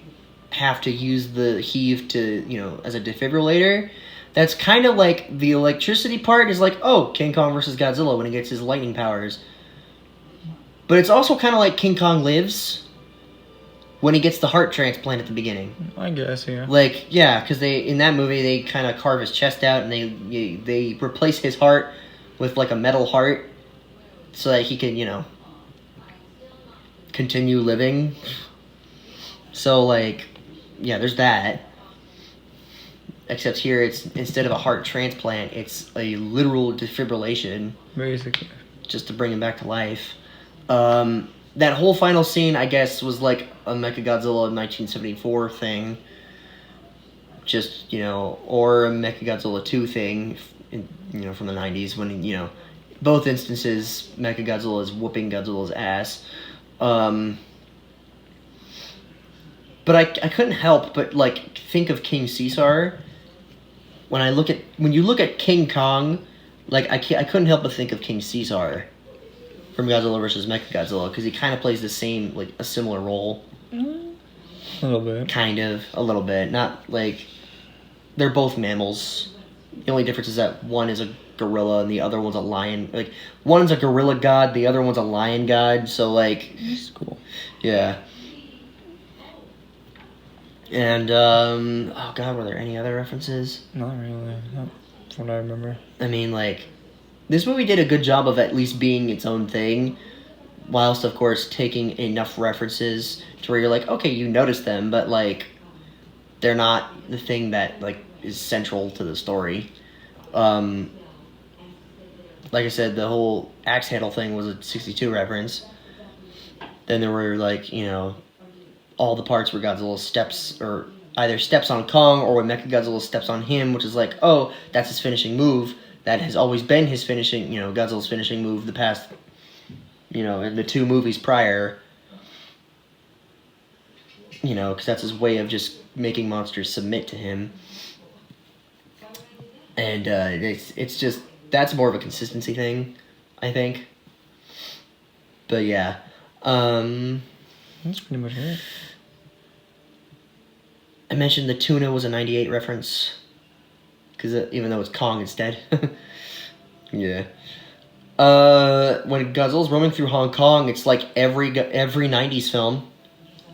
have to use the heave to as a defibrillator. That's kind of like the electricity part is like, oh, King Kong versus Godzilla when he gets his lightning powers. But it's also kind of like King Kong Lives when he gets the heart transplant at the beginning. I guess, yeah. Like, yeah, because in that movie they kind of carve his chest out and they replace his heart with like a metal heart so that he can continue living. So like, yeah, there's that. Except here, it's instead of a heart transplant, it's a literal defibrillation. Basically. Just to bring him back to life. That whole final scene, I guess, was like a Mechagodzilla 1974 thing. Just, or a Mechagodzilla 2 thing, from the 90s when, both instances, Mechagodzilla is whooping Godzilla's ass. But I couldn't help but, like, think of King Caesar. When you look at King Kong, like I couldn't help but think of King Caesar from Godzilla vs. Mechagodzilla because he kind of plays the same, like a similar role. A little bit. Kind of, a little bit. Not like they're both mammals. The only difference is that one is a gorilla and the other one's a lion. Like one's a gorilla god, the other one's a lion god. So like, it's cool. Yeah. And, oh god, were there any other references? Not really. Not from what I remember. I mean, like, this movie did a good job of at least being its own thing, whilst, of course, taking enough references to where you're like, okay, you notice them, but, like, they're not the thing that, like, is central to the story. Like I said, the whole axe handle thing was a 62 reference. Then there were, like, all the parts where Godzilla steps, or either steps on Kong, or when Mechagodzilla steps on him, which is like, oh, that's his finishing move. That has always been his finishing, Godzilla's finishing move the past, in the 2 movies prior. Because that's his way of just making monsters submit to him. And it's just, that's more of a consistency thing, I think. But yeah. That's pretty much it. I mentioned the tuna was a 98 reference. Because even though it's Kong instead. Yeah. When Godzilla's roaming through Hong Kong, it's like every 90s film.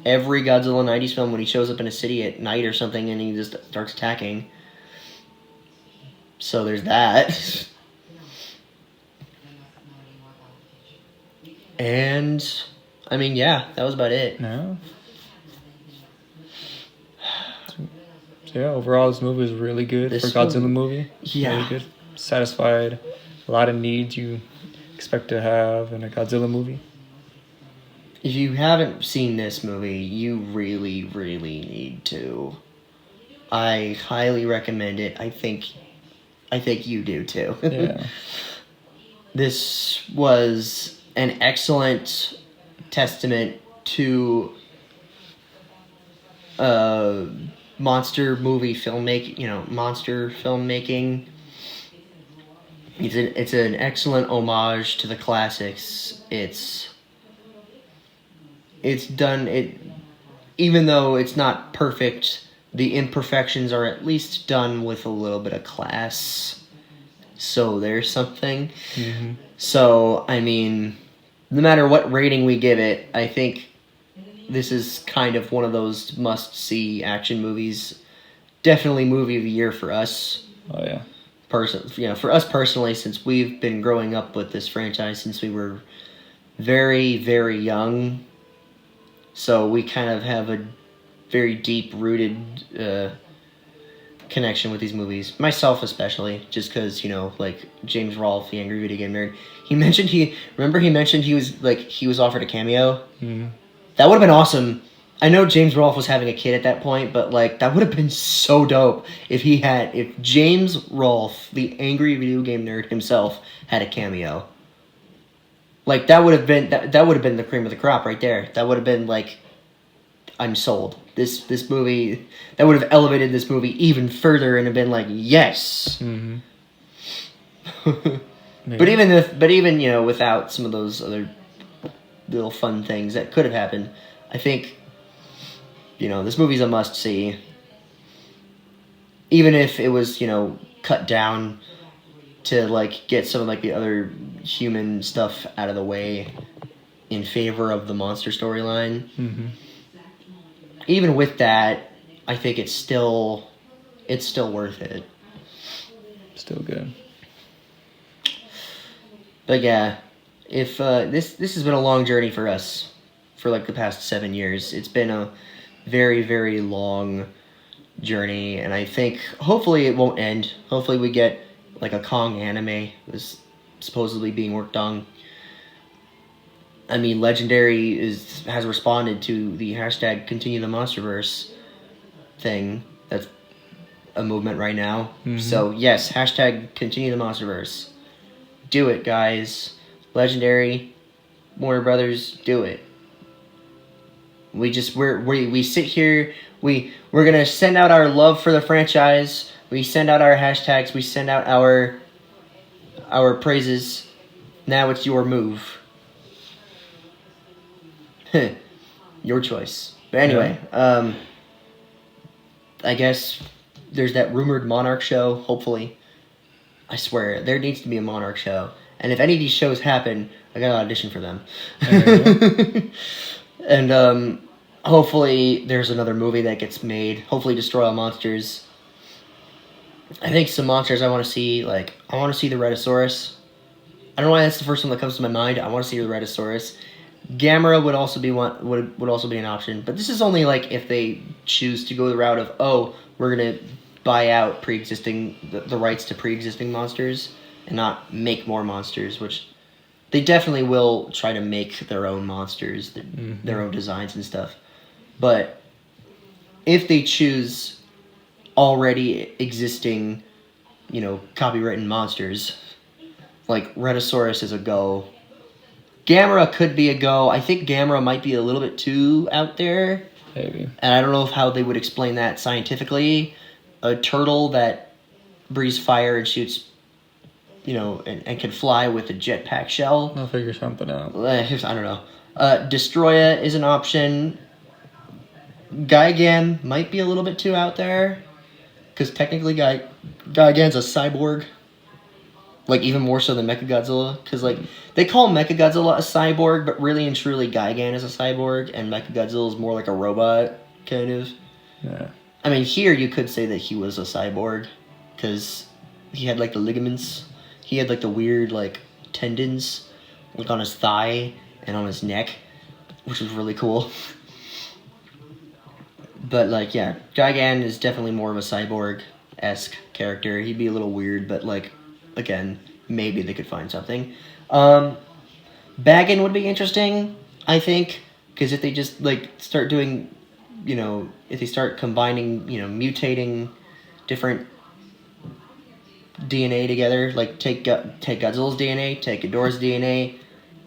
Every Godzilla 90s film when he shows up in a city at night or something and he just starts attacking. So there's that. And, I mean, yeah, that was about it. No. So yeah, overall this movie is really good for a Godzilla movie. Yeah. Really good. Satisfied a lot of needs you expect to have in a Godzilla movie. If you haven't seen this movie, you really, really need to. I highly recommend it. I think you do too. Yeah. This was an excellent testament to monster movie filmmaking, monster filmmaking. It's an excellent homage to the classics. It's done it, even though it's not perfect, the imperfections are at least done with a little bit of class. So there's something. Mm-hmm. So, I mean, no matter what rating we give it, I think this is kind of one of those must-see action movies. Definitely movie of the year for us. Oh, yeah. For us personally, since we've been growing up with this franchise since we were very, very young. So we kind of have a very deep-rooted connection with these movies. Myself especially, just because, like James Rolfe, the angry video game nerd, he mentioned he was offered a cameo. Mm-hmm. That would have been awesome. I know James Rolfe was having a kid at that point, but like that would have been so dope if James Rolfe, the angry video game nerd himself, had a cameo. Like that would have been the cream of the crop right there. That would have been like, I'm sold. This movie, that would have elevated this movie even further and have been like, yes. Mm-hmm. But even without some of those other little fun things that could have happened, I think this movie's a must see. Even if it was cut down to like get some of like the other human stuff out of the way in favor of the monster storyline. Mm-hmm. Even with that, I think it's still worth it. Still good. But yeah, if this has been a long journey for us for like the past 7 years. It's been a very, very long journey, and I think hopefully it won't end. Hopefully we get like a Kong anime is supposedly being worked on. I mean, Legendary has responded to the hashtag Continue the MonsterVerse thing. That's a movement right now. Mm-hmm. So yes, hashtag Continue the MonsterVerse. Do it, guys. Legendary, Warner Brothers, do it. We sit here. We're gonna send out our love for the franchise. We send out our hashtags. We send out our praises. Now it's your move. Your choice. But anyway, I guess there's that rumored Monarch show. Hopefully, I swear there needs to be a Monarch show. And if any of these shows happen, I gotta audition for them. And hopefully there's another movie that gets made. Hopefully Destroy All Monsters. I think some monsters I want to see, like, I want to see the Rhedosaurus. I don't know why that's the first one that comes to my mind. I want to see the Rhedosaurus. Gamera would also be would also be an option. But this is only like if they choose to go the route of, we're gonna buy out the rights to pre-existing monsters and not make more monsters, which they definitely will try to make their own monsters, their own designs and stuff. But if they choose already existing, copywritten monsters, like Rhedosaurus is a go. Gamera could be a go. I think Gamera might be a little bit too out there. Maybe. And I don't know how they would explain that scientifically. A turtle that breathes fire and shoots, and can fly with a jetpack shell. I'll figure something out. I don't know. Destroya is an option. Gigan might be a little bit too out there. Because technically Gigan's a cyborg. Like, even more so than Mechagodzilla. Because, like, they call Mechagodzilla a cyborg, but really and truly Gigan is a cyborg, and Mechagodzilla is more like a robot, kind of. Yeah. I mean, here you could say that he was a cyborg, because he had, like, the ligaments. He had, like, the weird, like, tendons, like, on his thigh and on his neck, which was really cool. But, like, yeah, Gigan is definitely more of a cyborg-esque character. He'd be a little weird, but, like, again, maybe they could find something. Baggin would be interesting, I think, because if they just, like, start doing, if they start combining, mutating different DNA together, like, take Godzilla's DNA, take Ghidorah's DNA,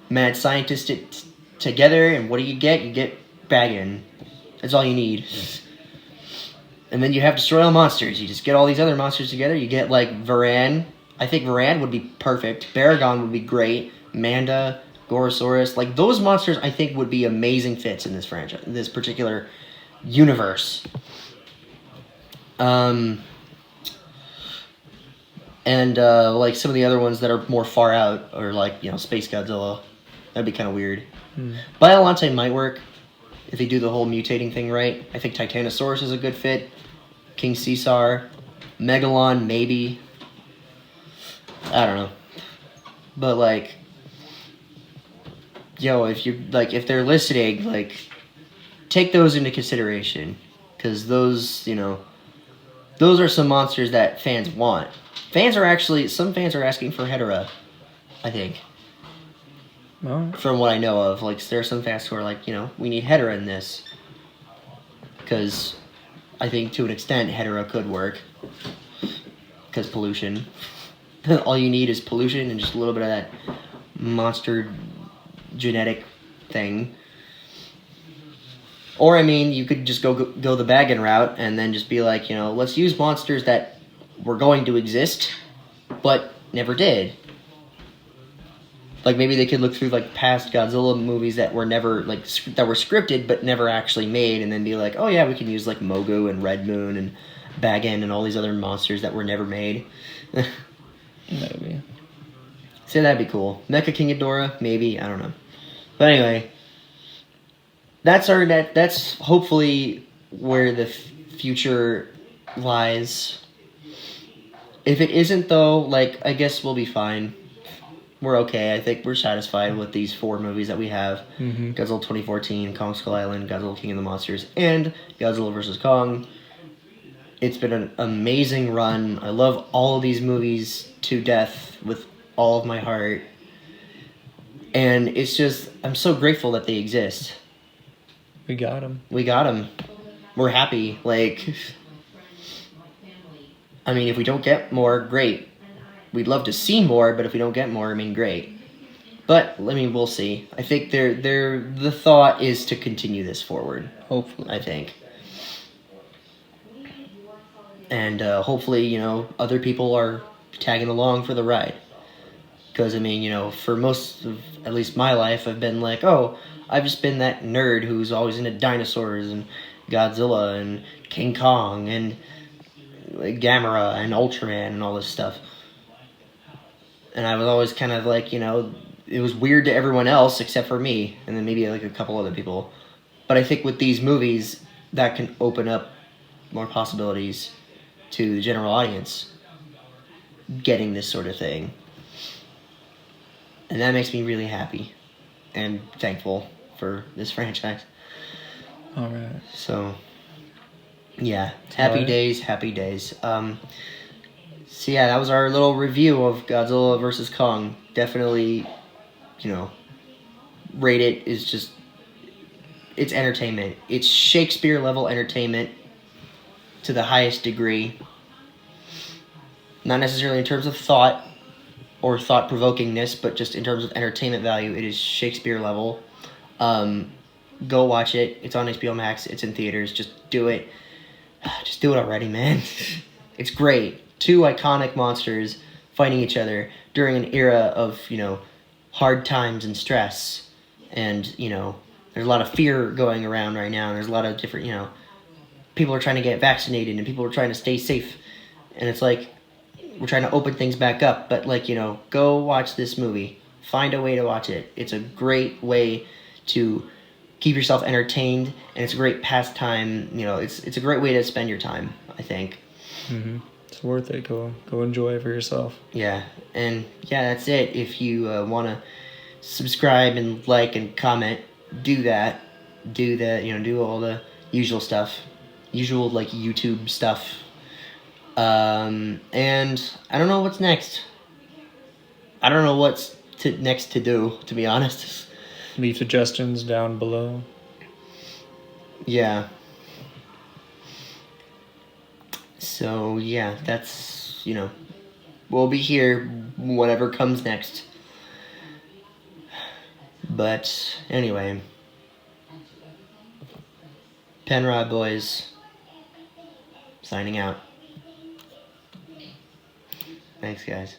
mad scientist it together, and what do you get? You get Baggin. That's all you need. And then you have Destroy All Monsters. You just get all these other monsters together. You get, like, Varan. I think Varan would be perfect. Baragon would be great. Manda, Gorosaurus. Like, those monsters, I think, would be amazing fits in this franchise, in this particular universe. And, like, some of the other ones that are more far out are, like, Space Godzilla. That'd be kind of weird. Biollante might work if they do the whole mutating thing right. I think Titanosaurus is a good fit. King Caesar. Megalon, maybe. I don't know. But, like, if they're listening, like, take those into consideration. Because those, those are some monsters that fans want. Some fans are asking for Hedorah, I think. Right. From what I know of. Like, there are some fans who are like, we need Hedorah in this. Because I think, to an extent, Hedorah could work. Because pollution. All you need is pollution and just a little bit of that monster genetic thing. Or, I mean, you could just go the Baggin route and then just be like, let's use monsters that were going to exist, but never did. Like maybe they could look through like past Godzilla movies that were never like that were scripted but never actually made, and then be like, oh yeah, we can use like Mogu and Red Moon and Bagan and all these other monsters that were never made. Maybe. So that'd be cool. Mecha King Ghidorah, maybe, I don't know. But anyway, that's hopefully where the future lies. If it isn't though, like I guess we'll be fine. We're okay. I think we're satisfied with these 4 movies that we have. Godzilla 2014, Kong Skull Island, Godzilla King of the Monsters, and Godzilla vs. Kong. It's been an amazing run. I love all of these movies to death with all of my heart. And it's just, I'm so grateful that they exist. We got him. We got them. We're happy. Like, I mean, if we don't get more, great. We'd love to see more, but if we don't get more, I mean, great. But, I mean, we'll see. I think the thought is to continue this forward. Hopefully. I think. And hopefully, you know, other people are tagging along for the ride. Because, I mean, you know, for most of, at least my life, I've been like, oh, I've just been that nerd who's always into dinosaurs and Godzilla and King Kong and Gamera and Ultraman and all this stuff. And I was always kind of like, you know, it was weird to everyone else except for me, and then maybe like a couple other people. But I think with these movies, that can open up more possibilities to the general audience getting this sort of thing. And that makes me really happy and thankful for this franchise. All right. So, yeah, happy days, happy days. So yeah, that was our little review of Godzilla vs. Kong. Definitely, you know, rate it is just, it's entertainment. It's Shakespeare level entertainment to the highest degree. Not necessarily in terms of thought or thought-provokingness, but just in terms of entertainment value, it is Shakespeare level. Go watch it. It's on HBO Max. It's in theaters. Just do it. Just do it already, man. It's great. 2 iconic monsters fighting each other during an era of, you know, hard times and stress. And, you know, there's a lot of fear going around right now. And there's a lot of different, you know, people are trying to get vaccinated and people are trying to stay safe. And it's like, we're trying to open things back up. But, like, you know, go watch this movie. Find a way to watch it. It's a great way to keep yourself entertained. And it's a great pastime. You know, it's a great way to spend your time, I think. Mm-hmm. It's worth it. Go enjoy it for yourself. Yeah, and yeah, that's it. If you want to subscribe and like and comment, do that. Do that, you know, do all the usual stuff. Usual, like, YouTube stuff. And I don't know what's next. I don't know what's next to do, to be honest. Leave suggestions down below. Yeah. So, yeah, that's, you know, we'll be here, whatever comes next. But, anyway. Penrod boys. Signing out. Thanks, guys.